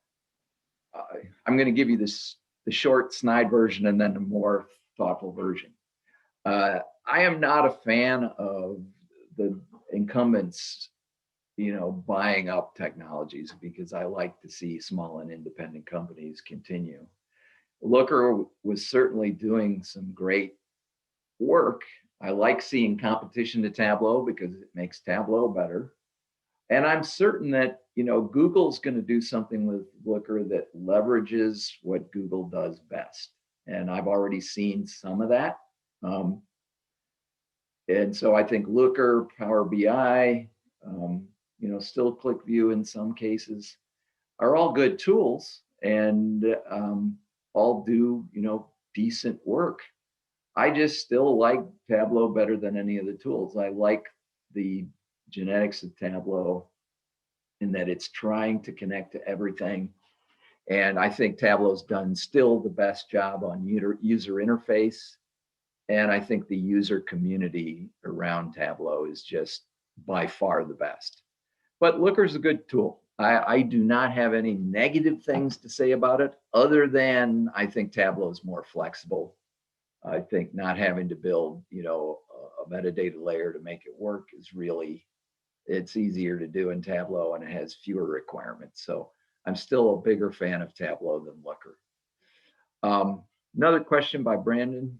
I'm going to give you the short snide version and then a more thoughtful version. I am not a fan of the incumbents, buying up technologies, because I like to see small and independent companies continue. Looker was certainly doing some great work. I like seeing competition to Tableau because it makes Tableau better. And I'm certain that, Google's going to do something with Looker that leverages what Google does best. And I've already seen some of that. And so I think Looker, Power BI, still ClickView in some cases are all good tools, and all do, decent work. I just still like Tableau better than any of the tools. I like the genetics of Tableau in that it's trying to connect to everything. And I think Tableau's done still the best job on user interface. And I think the user community around Tableau is just by far the best. But Looker's a good tool. I do not have any negative things to say about it, other than I think Tableau is more flexible. I think not having to build, a metadata layer to make it work is really, it's easier to do in Tableau, and it has fewer requirements. So I'm still a bigger fan of Tableau than Looker. Another question by Brandon.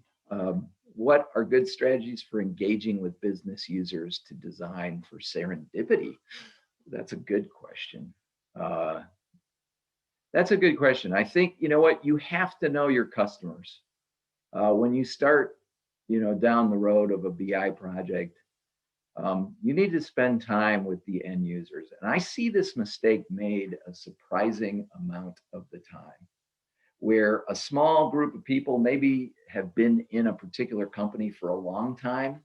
What are good strategies for engaging with business users to design for serendipity? That's a good question. That's a good question. I think, you have to know your customers. When you start, down the road of a BI project, you need to spend time with the end users. And I see this mistake made a surprising amount of the time, where a small group of people maybe have been in a particular company for a long time,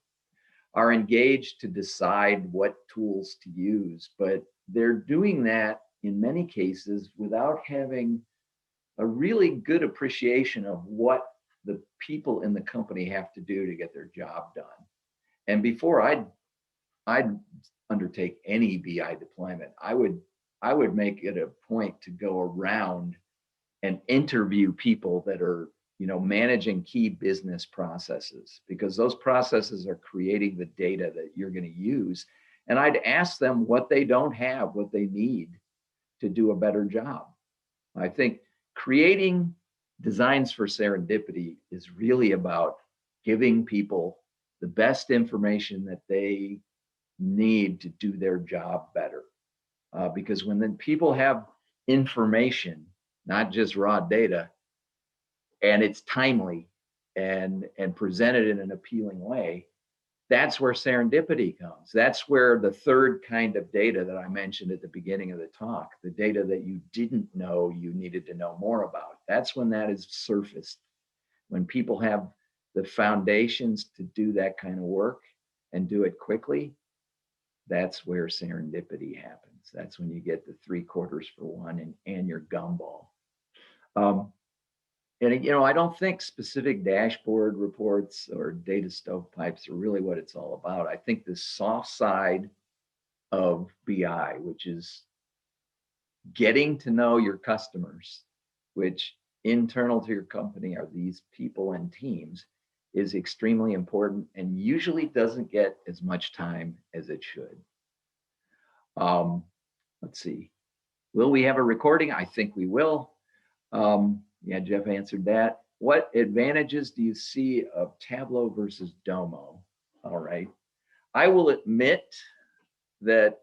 are engaged to decide what tools to use, but they're doing that in many cases without having a really good appreciation of what the people in the company have to do to get their job done. And before I'd undertake any BI deployment, I would make it a point to go around and interview people that are, managing key business processes, because those processes are creating the data that you're going to use. And I'd ask them what they don't have, what they need to do a better job. I think creating designs for serendipity is really about giving people the best information that they need to do their job better. Because when then people have information, not just raw data, and it's timely and presented in an appealing way, that's where serendipity comes. That's where the third kind of data that I mentioned at the beginning of the talk, the data that you didn't know you needed to know more about, that's when that is surfaced. When people have the foundations to do that kind of work and do it quickly, that's where serendipity happens. That's when you get the 3/4 for one and your gumball. And you know, I don't think specific dashboard reports or data stovepipes are really what it's all about. I think the soft side of BI, which is getting to know your customers, which internal to your company are these people and teams, is extremely important and usually doesn't get as much time as it should. Let's see. Will we have a recording? I think we will. Yeah, Jeff answered that. What advantages do you see of Tableau versus Domo? All right. I will admit that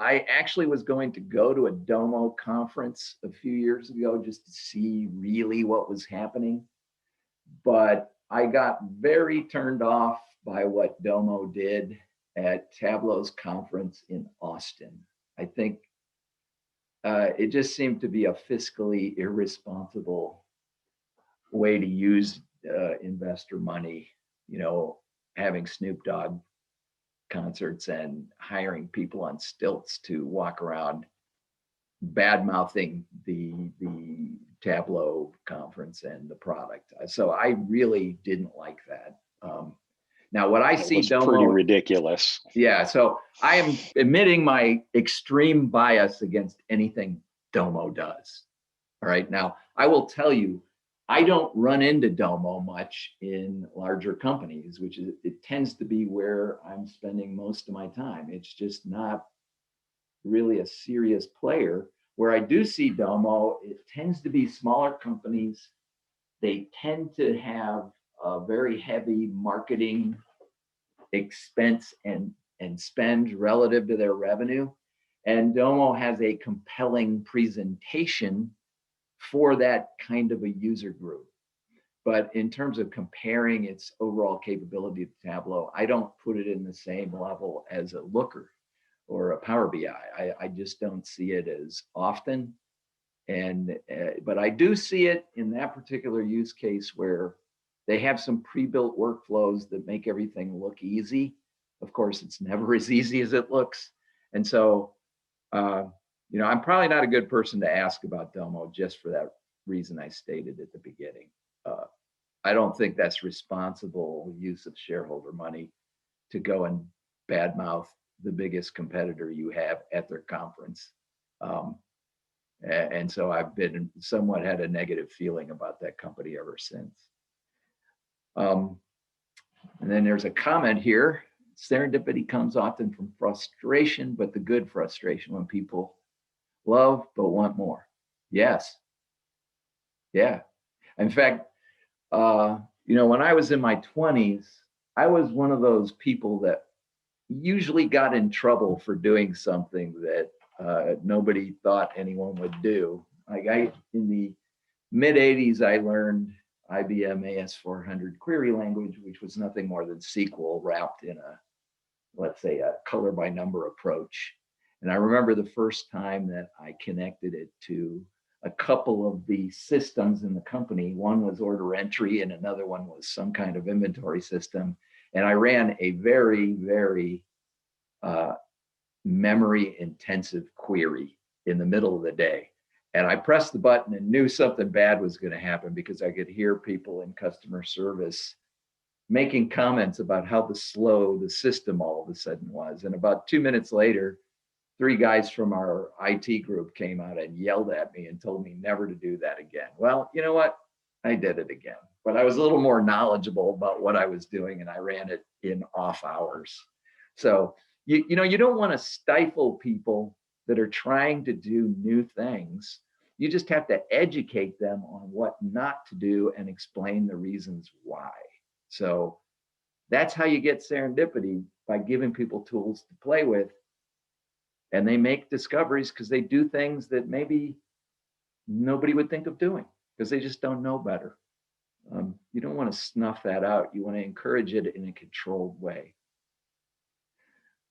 I actually was going to go to a Domo conference a few years ago just to see really what was happening. But I got very turned off by what Domo did at Tableau's conference in Austin. I think it just seemed to be a fiscally irresponsible way to use investor money, you know, having Snoop Dogg concerts and hiring people on stilts to walk around bad mouthing the Tableau conference and the product. So I really didn't like that. Now, what I see Domo, pretty ridiculous. Yeah, so I am admitting my extreme bias against anything Domo does. All right, now I will tell you, I don't run into Domo much in larger companies, which is, it tends to be where I'm spending most of my time. It's just not really a serious player. Where I do see Domo, it tends to be smaller companies. They tend to have a very heavy marketing expense and spend relative to their revenue. And Domo has a compelling presentation for that kind of a user group. But in terms of comparing its overall capability to Tableau, I don't put it in the same level as a Looker or a Power BI. I just don't see it as often. And but I do see it in that particular use case where they have some pre-built workflows that make everything look easy. Of course, it's never as easy as it looks. And so, you know, I'm probably not a good person to ask about Domo just for that reason I stated at the beginning. I don't think that's responsible use of shareholder money to go and badmouth the biggest competitor you have at their conference. And so I've been somewhat had a negative feeling about that company ever since. And then there's a comment here. Serendipity comes often from frustration, but the good frustration, when people love but want more. Yes. Yeah. In fact, you know, when I was in my 20s, I was one of those people that usually got in trouble for doing something that nobody thought anyone would do. Like in the mid 80s, I learned IBM AS400 query language, which was nothing more than SQL wrapped in a, let's say, a color by number approach. And I remember the first time that I connected it to a couple of the systems in the company. One was order entry and another one was some kind of inventory system. And I ran a very, very memory intensive query in the middle of the day. And I pressed the button and knew something bad was going to happen because I could hear people in customer service making comments about how slow the system all of a sudden was. And about 2 minutes later, 3 guys from our IT group came out and yelled at me and told me never to do that again. Well, you know what? I did it again, but I was a little more knowledgeable about what I was doing and I ran it in off hours. So, you know, you don't want to stifle people that are trying to do new things. You just have to educate them on what not to do and explain the reasons why. So that's how you get serendipity, by giving people tools to play with. And they make discoveries because they do things that maybe nobody would think of doing because they just don't know better. You don't want to snuff that out. You want to encourage it in a controlled way.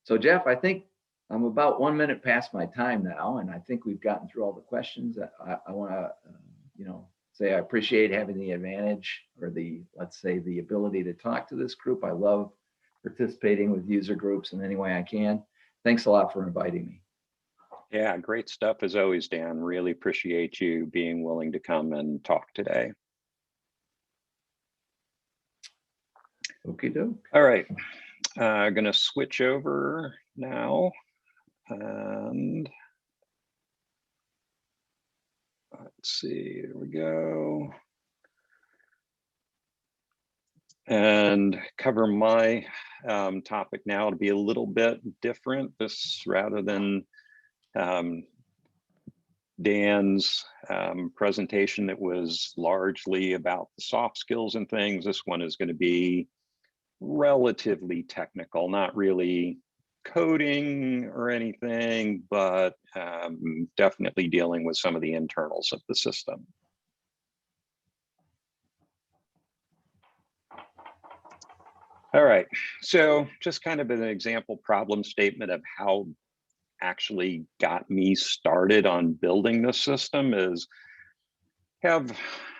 So Jeff, I think I'm about 1 minute past my time now, and I think we've gotten through all the questions. I want to, you know, say I appreciate having the advantage, or the, let's say, the ability to talk to this group. I love participating with user groups in any way I can. Thanks a lot for inviting me. Yeah, great stuff as always, Dan. Really appreciate you being willing to come and talk today. Okie doke. All right, going to switch over now, and let's see, there we go. And cover my topic now to be a little bit different. This, rather than Dan's presentation that was largely about the soft skills and things, this one is going to be relatively technical, not really coding or anything, but definitely dealing with some of the internals of the system. All right, so just kind of an example problem statement of how actually got me started on building this system is have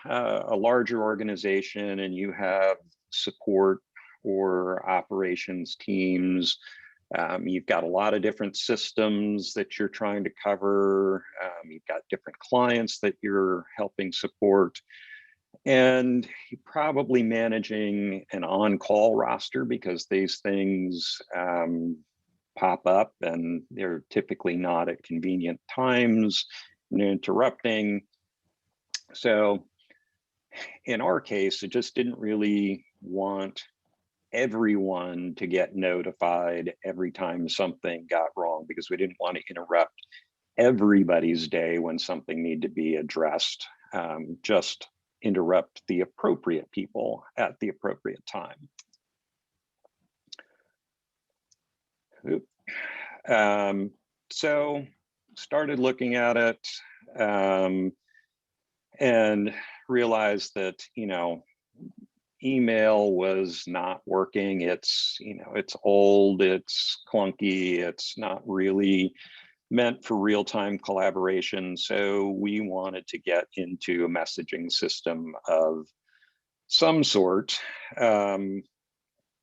a larger organization and you have support or operations teams. You've got a lot of different systems that you're trying to cover. You've got different clients that you're helping support. And you're probably managing an on-call roster because these things pop up and they're typically not at convenient times and interrupting. So in our case, it just didn't really want everyone to get notified every time something got wrong, because we didn't want to interrupt everybody's day when something needed to be addressed. Just interrupt the appropriate people at the appropriate time. So started looking at it and realized that, email was not working. It's, it's old, it's clunky, it's not really meant for real-time collaboration. So we wanted to get into a messaging system of some sort.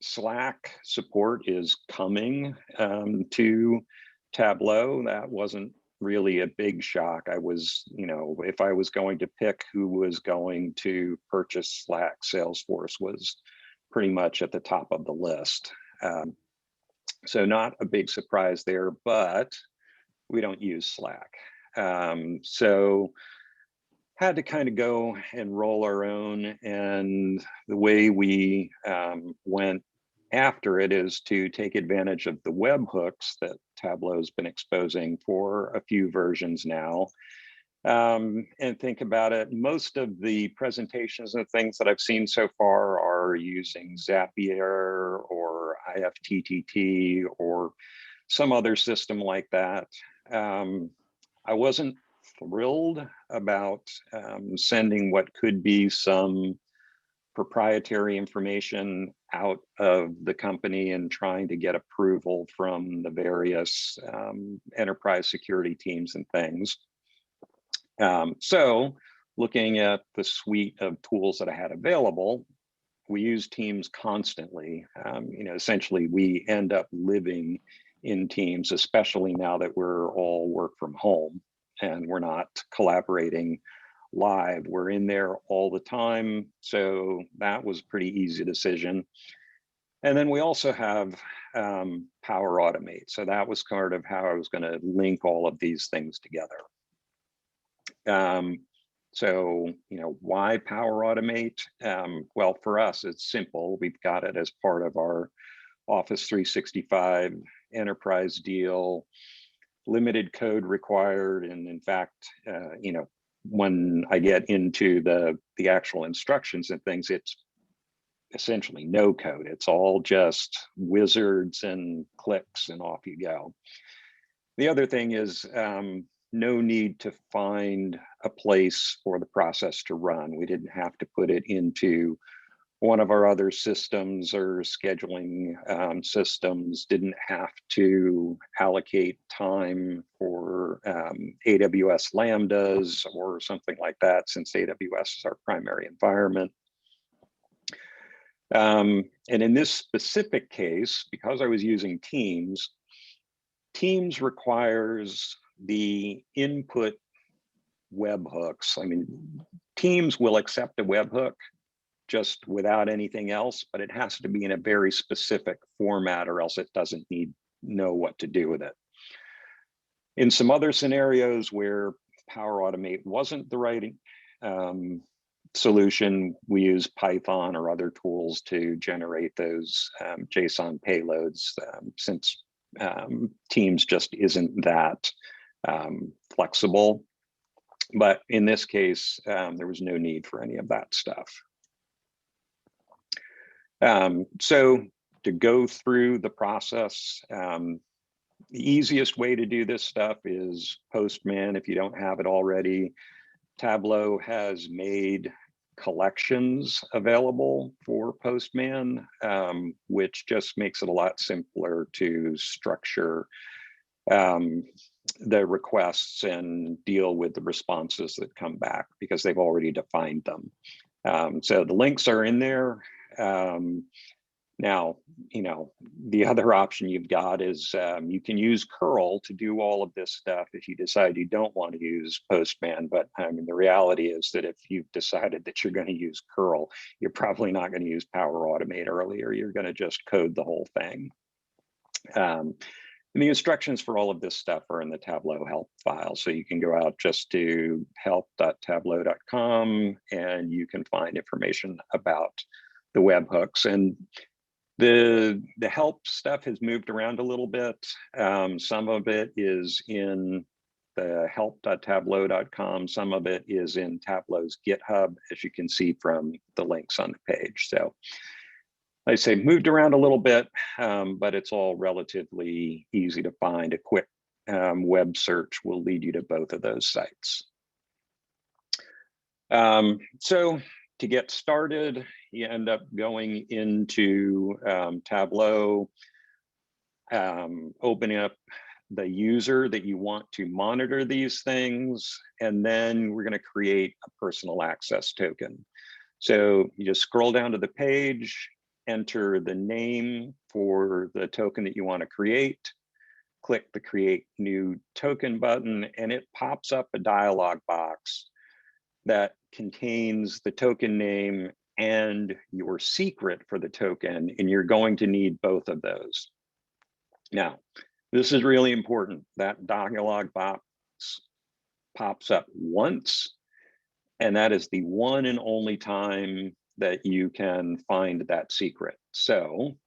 Slack support is coming to Tableau. That wasn't really a big shock. I was, if I was going to pick who was going to purchase Slack, Salesforce was pretty much at the top of the list. So not a big surprise there, but we don't use Slack. So had to kind of go and roll our own. And the way we went after it is to take advantage of the webhooks that Tableau's been exposing for a few versions now. And think about it, most of the presentations and things that I've seen so far are using Zapier or IFTTT or some other system like that. I wasn't thrilled about sending what could be some proprietary information out of the company and trying to get approval from the various enterprise security teams and things. So looking at the suite of tools that I had available, we use Teams constantly. Essentially we end up living in Teams, especially now that we're all work from home and we're not collaborating live. We're in there all the time. So that was a pretty easy decision. And then we also have Power Automate. So that was part of how I was going to link all of these things together. So, why Power Automate? Well, for us, it's simple. We've got it as part of our Office 365 enterprise deal, limited code required. And in fact, when I get into the actual instructions and things, it's essentially no code. It's all just wizards and clicks and off you go. The other thing is no need to find a place for the process to run. We didn't have to put it into one of our other systems or scheduling systems, didn't have to allocate time for AWS Lambdas or something like that, since AWS is our primary environment. And in this specific case, because I was using Teams, Teams requires the input webhooks, I mean, Teams will accept a webhook just without anything else, but it has to be in a very specific format or else it doesn't know what to do with it. In some other scenarios where Power Automate wasn't the right solution, we use Python or other tools to generate those JSON payloads, since Teams just isn't that flexible. But in this case, there was no need for any of that stuff. So to go through the process, the easiest way to do this stuff is Postman if you don't have it already. Tableau has made collections available for Postman, which just makes it a lot simpler to structure the requests and deal with the responses that come back because they've already defined them. So the links are in there. Now, the other option you've got is you can use curl to do all of this stuff if you decide you don't want to use Postman. But I mean, the reality is that if you've decided that you're going to use curl, you're probably not going to use Power Automate earlier. You're going to just code the whole thing. And the instructions for all of this stuff are in the Tableau help file. So you can go out just to help.tableau.com and you can find information about the webhooks. And the help stuff has moved around a little bit. Some of it is in the help.tableau.com. Some of it is in Tableau's GitHub, as you can see from the links on the page. So I say moved around a little bit, but it's all relatively easy to find. A quick web search will lead you to both of those sites. So to get started, you end up going into Tableau, opening up the user that you want to monitor these things, and then we're going to create a personal access token. So you just scroll down to the page, enter the name for the token that you want to create, click the Create New Token button, and it pops up a dialog box that contains the token name and your secret for the token, and you're going to need both of those. Now, this is really important. That dialog box pops up once, and that is the one and only time that you can find that secret. So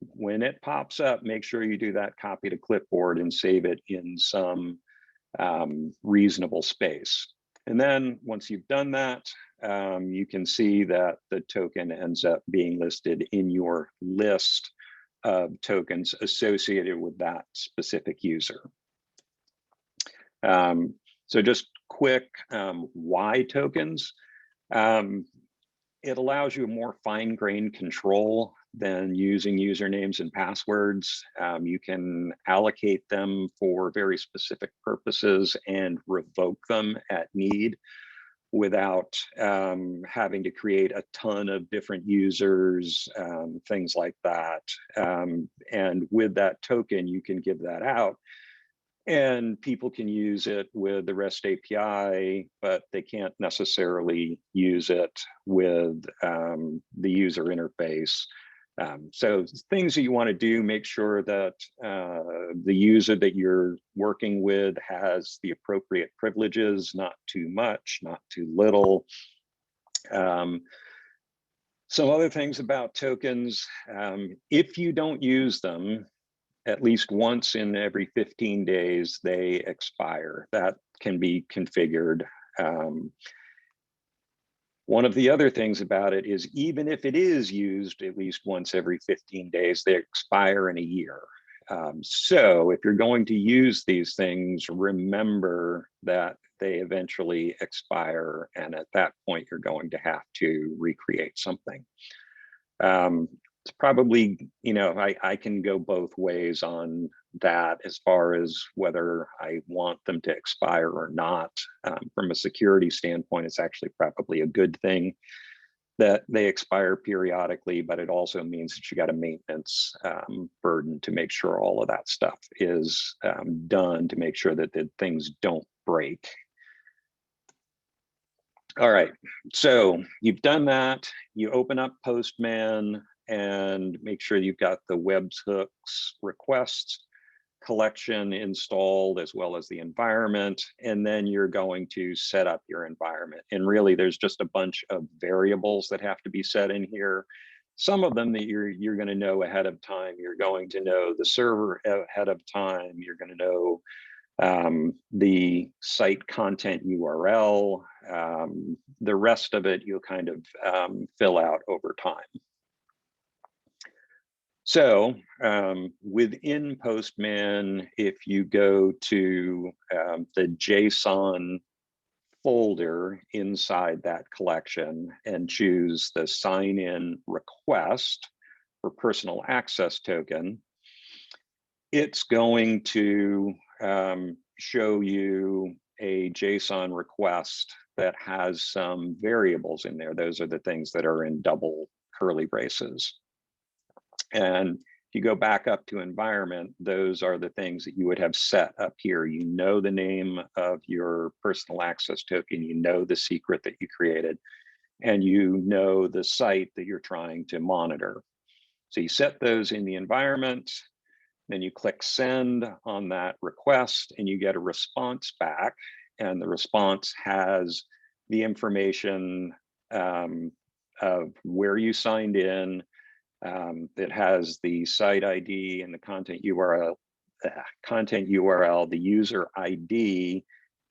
when it pops up, make sure you do that copy to clipboard and save it in some reasonable space. And then once you've done that, you can see that the token ends up being listed in your list of tokens associated with that specific user. So just quick, why tokens? It allows you a more fine-grained control than using usernames and passwords. You can allocate them for very specific purposes and revoke them at need without having to create a ton of different users, things like that. And with that token, you can give that out. And people can use it with the REST API, but they can't necessarily use it with the user interface. So things that you want to do, make sure that the user that you're working with has the appropriate privileges, not too much, not too little. Some other things about tokens, if you don't use them, at least once in every 15 days, they expire. That can be configured. One of the other things about it is even if it is used at least once every 15 days, they expire in a year. So if you're going to use these things, remember that they eventually expire. And at that point, you're going to have to recreate something. It's probably, I can go both ways on that as far as whether I want them to expire or not. From a security standpoint, it's actually probably a good thing that they expire periodically, but it also means that you got a maintenance burden to make sure all of that stuff is done to make sure that the things don't break. All right, so you've done that. You open up Postman and make sure you've got the Webhooks requests collection installed as well as the environment, and then you're going to set up your environment. And really there's just a bunch of variables that have to be set in here. Some of them that you're going to know ahead of time. You're going to know the server ahead of time. You're going to know the site content URL. The rest of it you'll kind of fill out over time. So within Postman, if you go to the JSON folder inside that collection and choose the sign in request for personal access token, it's going to show you a JSON request that has some variables in there. Those are the things that are in double curly braces. And if you go back up to environment, those are the things that you would have set up here. You know the name of your personal access token, you know the secret that you created, and you know the site that you're trying to monitor. So you set those in the environment, then you click send on that request and you get a response back, and the response has the information of where you signed in. It has the site ID and the content URL, the user ID,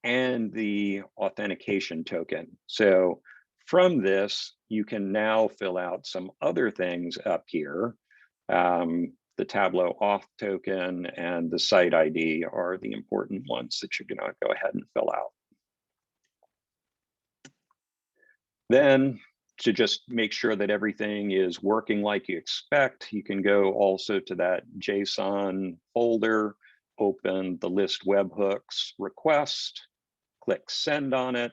and the authentication token. So from this, you can now fill out some other things up here. The Tableau auth token and the site ID are the important ones that you're going to go ahead and fill out. Then, to just make sure that everything is working like you expect, you can go also to that JSON folder, open the list webhooks request, click send on it,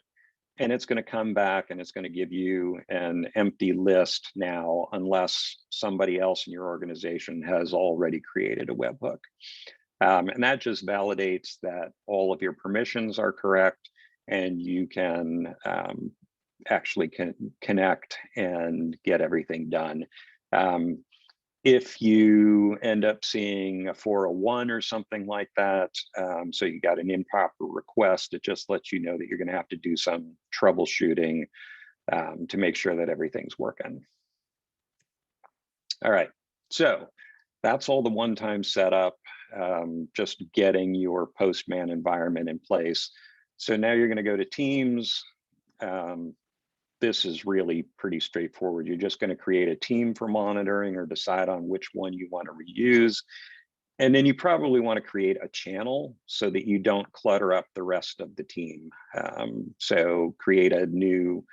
and it's going to come back and it's going to give you an empty list now, unless somebody else in your organization has already created a webhook. And that just validates that all of your permissions are correct and you can actually connect and get everything done. If you end up seeing a 401 or something like that, so you got an improper request, it just lets you know that you're going to have to do some troubleshooting to make sure that everything's working. All right, so that's all the one-time setup, just getting your Postman environment in place. So now you're going to go to Teams. This is really pretty straightforward. You're just going to create a team for monitoring or decide on which one you want to reuse. And then you probably want to create a channel so that you don't clutter up the rest of the team. So create a new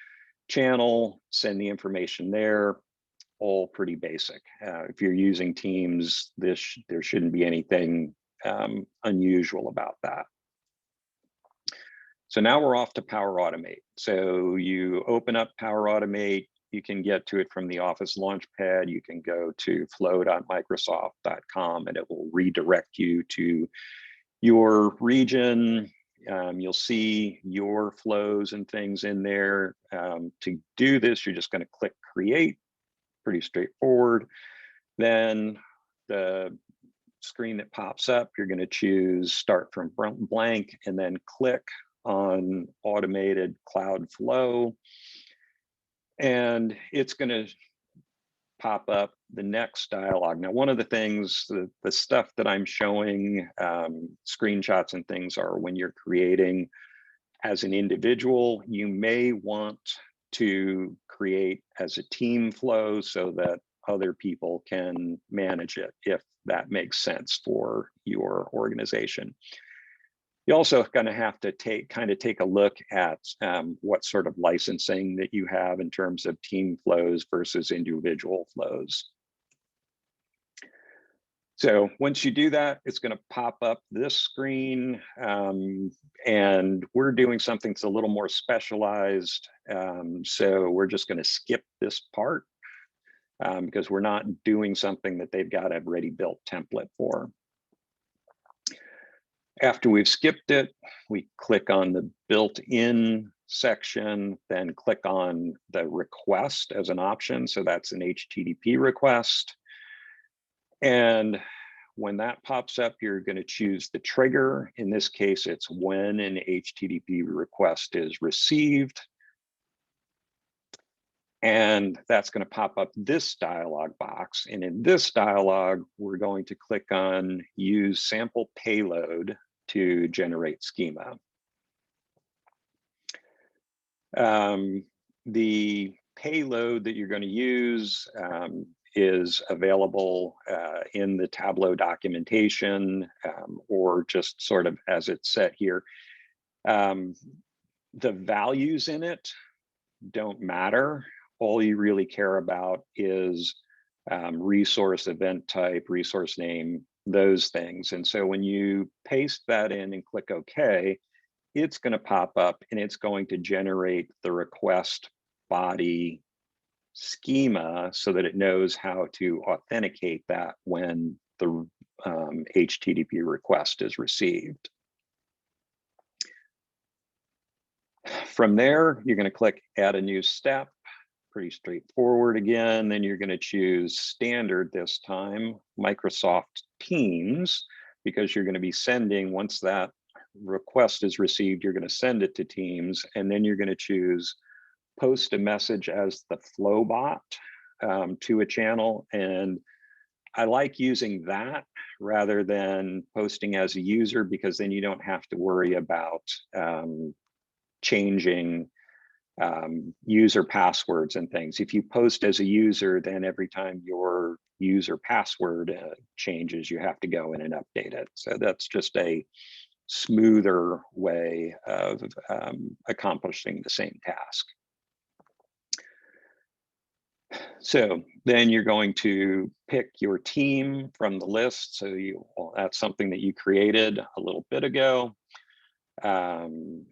channel, send the information there, all pretty basic. If you're using Teams, there shouldn't be anything unusual about that. So now we're off to Power Automate. So you open up Power Automate, you can get to it from the Office Launchpad. You can go to flow.microsoft.com and it will redirect you to your region. You'll see your flows and things in there. To do this, you're just going to click Create, pretty straightforward. Then the screen that pops up, you're going to choose Start from Blank and then click on Automated Cloud Flow, and it's going to pop up the next dialog. Now, one of the things, the stuff that I'm showing, screenshots and things, are when you're creating as an individual, you may want to create as a team flow so that other people can manage it, if that makes sense for your organization. You're also going to have to take a look at what sort of licensing that you have in terms of team flows versus individual flows. So once you do that, it's going to pop up this screen, and we're doing something that's a little more specialized. So we're just going to skip this part because we're not doing something that they've got a ready built template for. After we've skipped it, we click on the built-in section, then click on the request as an option. So that's an HTTP request. And when that pops up, you're going to choose the trigger. In this case, it's when an HTTP request is received. And that's going to pop up this dialog box. And in this dialog, we're going to click on use sample payload to generate schema. The payload that you're going to use is available in the Tableau documentation or just sort of as it's set here. The values in it don't matter. All you really care about is resource, event type, resource name, those things. And so when you paste that in and click OK, it's going to pop up and it's going to generate the request body schema so that it knows how to authenticate that when the HTTP request is received. From there, you're going to click add a new step. Pretty straightforward again. Then you're going to choose standard this time, Microsoft Teams, because you're going to be sending, once that request is received, you're going to send it to Teams, and then you're going to choose post a message as the flow bot to a channel. And I like using that rather than posting as a user, because then you don't have to worry about changing user passwords and things. If you post as a user, then every time your user password changes, you have to go in and update it. So that's just a smoother way of accomplishing the same task. So then you're going to pick your team from the list. So that's something that you created a little bit ago. And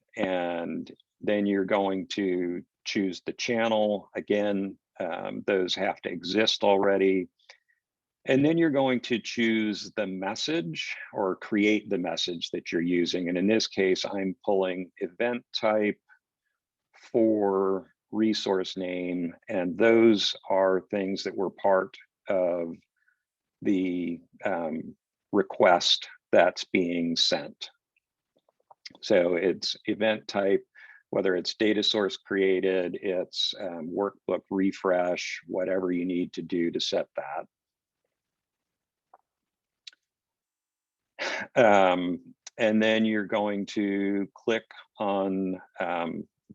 then you're going to choose the channel. Again, those have to exist already. And then you're going to choose the message or create the message that you're using. And in this case, I'm pulling event type for resource name. And those are things that were part of the request that's being sent. So it's event type, whether it's data source created, it's workbook refresh, whatever you need to do to set that. And then you're going to click on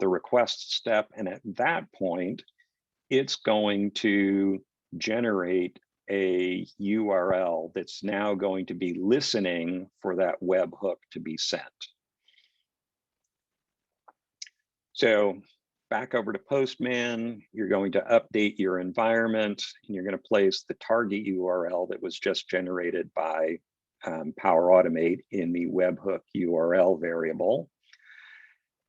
the request step. And at that point, it's going to generate a URL that's now going to be listening for that webhook to be sent. So back over to Postman, you're going to update your environment, and you're going to place the target URL that was just generated by Power Automate in the webhook URL variable.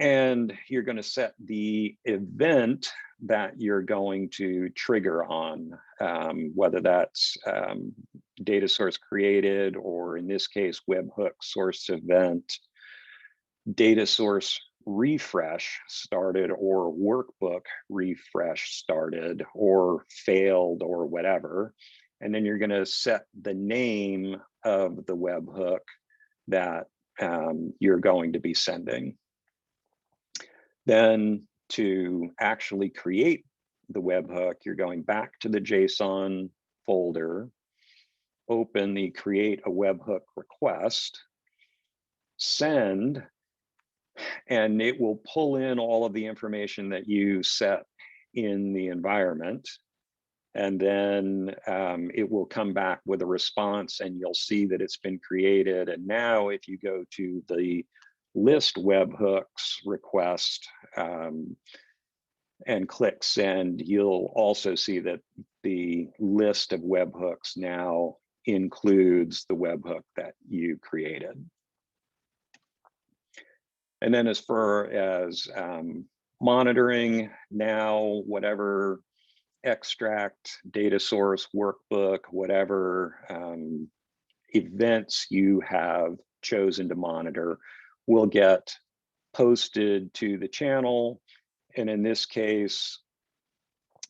And you're going to set the event that you're going to trigger on, whether that's data source created, or in this case, webhook source event, data source refresh started, or workbook refresh started, or failed, or whatever. And then you're going to set the name of the webhook that you're going to be sending. Then to actually create the webhook, you're going back to the JSON folder, open the create a webhook request, send, and it will pull in all of the information that you set in the environment. And then it will come back with a response, and you'll see that it's been created. And now if you go to the list webhooks request and click send, you'll also see that the list of webhooks now includes the webhook that you created. And then as far as monitoring, now whatever extract, data source, workbook, whatever events you have chosen to monitor will get posted to the channel. And in this case,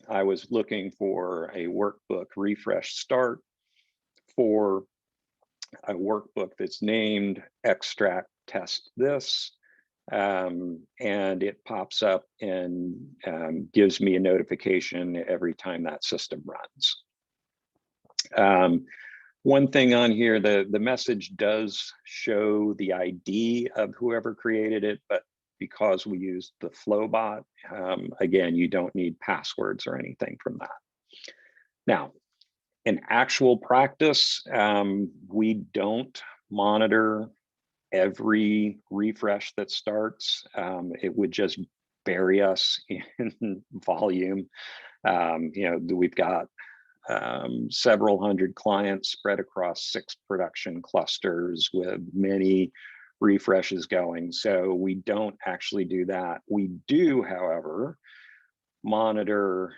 I was looking for a workbook refresh start for a workbook that's named extract test this. And it pops up and gives me a notification every time that system runs. One thing on here, the message does show the ID of whoever created it, but because we used the Flowbot, again, you don't need passwords or anything from that. Now, in actual practice, we don't monitor every refresh that starts. It would just bury us in volume. We've got several hundred clients spread across 6 production clusters with many refreshes going. So we don't actually do that. We do, however, monitor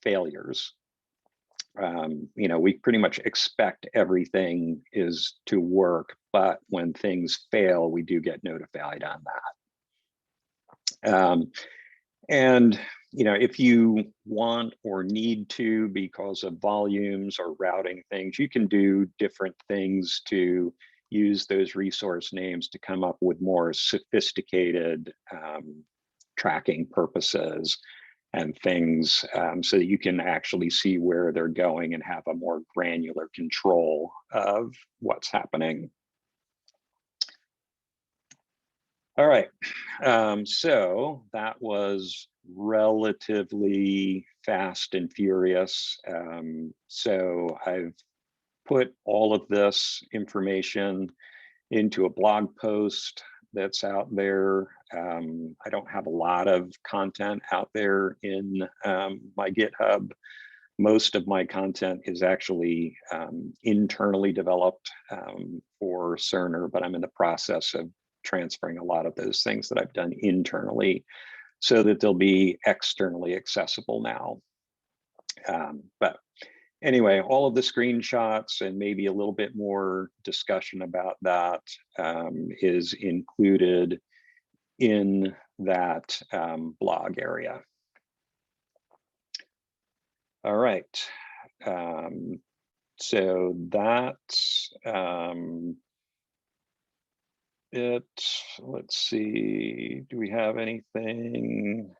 failures. We pretty much expect everything is to work, but when things fail, we do get notified on that. And if you want or need to, because of volumes or routing things, you can do different things to use those resource names to come up with more sophisticated tracking purposes and things, so that you can actually see where they're going and have a more granular control of what's happening. All right, so that was relatively fast and furious. So I've put all of this information into a blog post that's out there. I don't have a lot of content out there in my GitHub. Most of my content is actually internally developed for Cerner, but I'm in the process of transferring a lot of those things that I've done internally so that they'll be externally accessible now. But anyway, all of the screenshots and maybe a little bit more discussion about that is included in that blog area. All right, so that's it. Let's see, do we have anything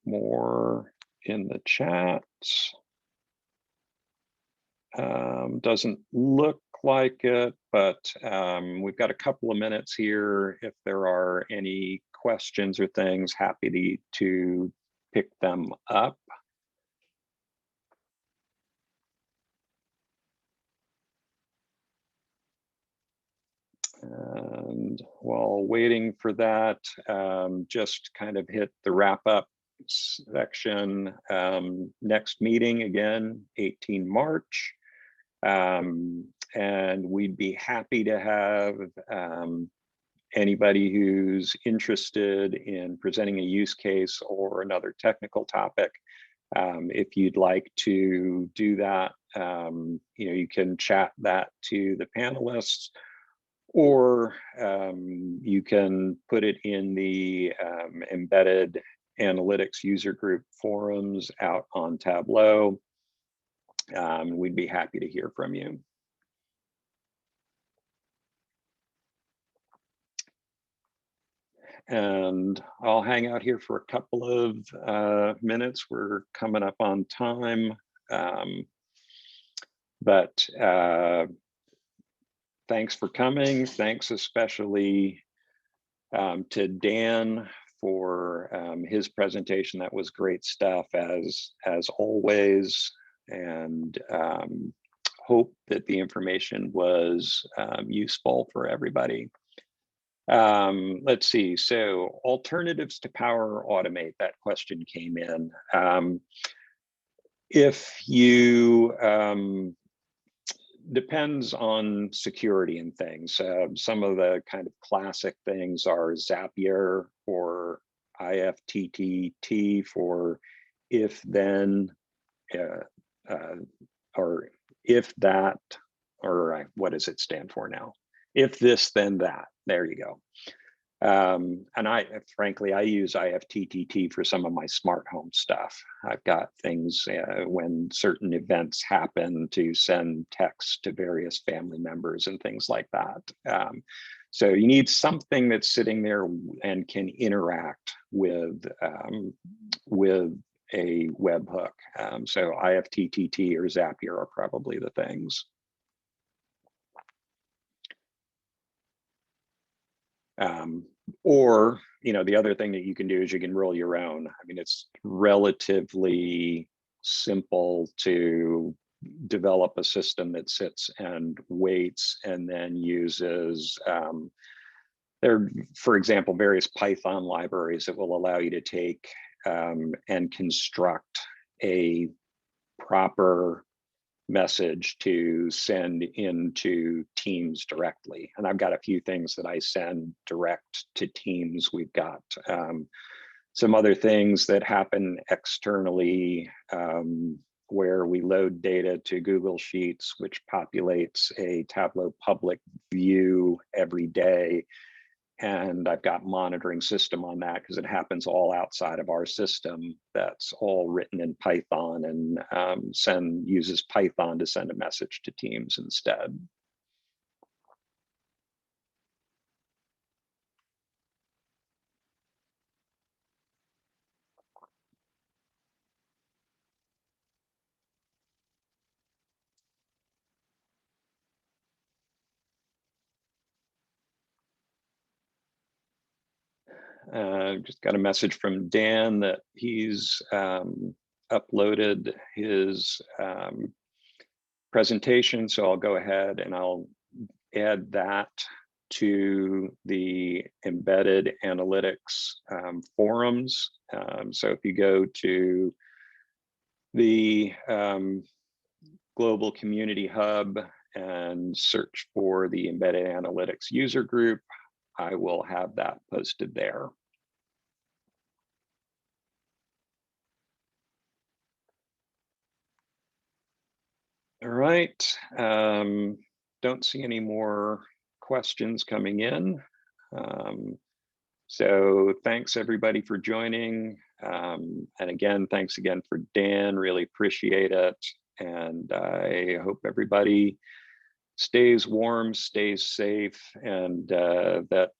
more in the chat? Doesn't look like it, but we've got a couple of minutes here. If there are any questions or things, happy to pick them up. And while waiting for that, just kind of hit the wrap up section. Next meeting again, 18 March. And we'd be happy to have anybody who's interested in presenting a use case or another technical topic. If you'd like to do that, you can chat that to the panelists, or you can put it in the embedded analytics user group forums out on Tableau. We'd be happy to hear from you. And I'll hang out here for a couple of minutes. We're coming up on time. But thanks for coming. Thanks especially to Dan for his presentation. That was great stuff as always. And hope that the information was useful for everybody. Let's see, so alternatives to Power Automate, that question came in. If you depends on security and things. Some of the kind of classic things are Zapier or IFTTT for if then, or if that, or what does it stand for now? If this, then that. There you go. And frankly, I use IFTTT for some of my smart home stuff. I've got things when certain events happen to send texts to various family members and things like that. So you need something that's sitting there and can interact with a webhook. So IFTTT or Zapier are probably the things. Or, the other thing that you can do is you can roll your own. I mean, it's relatively simple to develop a system that sits and waits and then uses, there, for example, various Python libraries that will allow you to take and construct a proper message to send into Teams directly. And I've got a few things that I send direct to Teams. We've got some other things that happen externally where we load data to Google Sheets, which populates a Tableau public view every day. And I've got monitoring system on that because it happens all outside of our system. That's all written in Python, and uses Python to send a message to Teams instead. Just got a message from Dan that he's uploaded his presentation. So I'll go ahead and I'll add that to the embedded analytics forums. So if you go to the Global Community Hub and search for the embedded analytics user group, I will have that posted there. All right, don't see any more questions coming in. So thanks everybody for joining. And again, thanks again for Dan, really appreciate it. And I hope everybody stays warm, stays safe, and that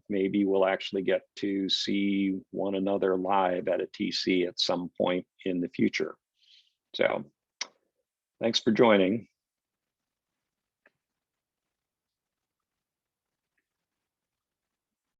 maybe we'll actually get to see one another live at a TC at some point in the future. So thanks for joining.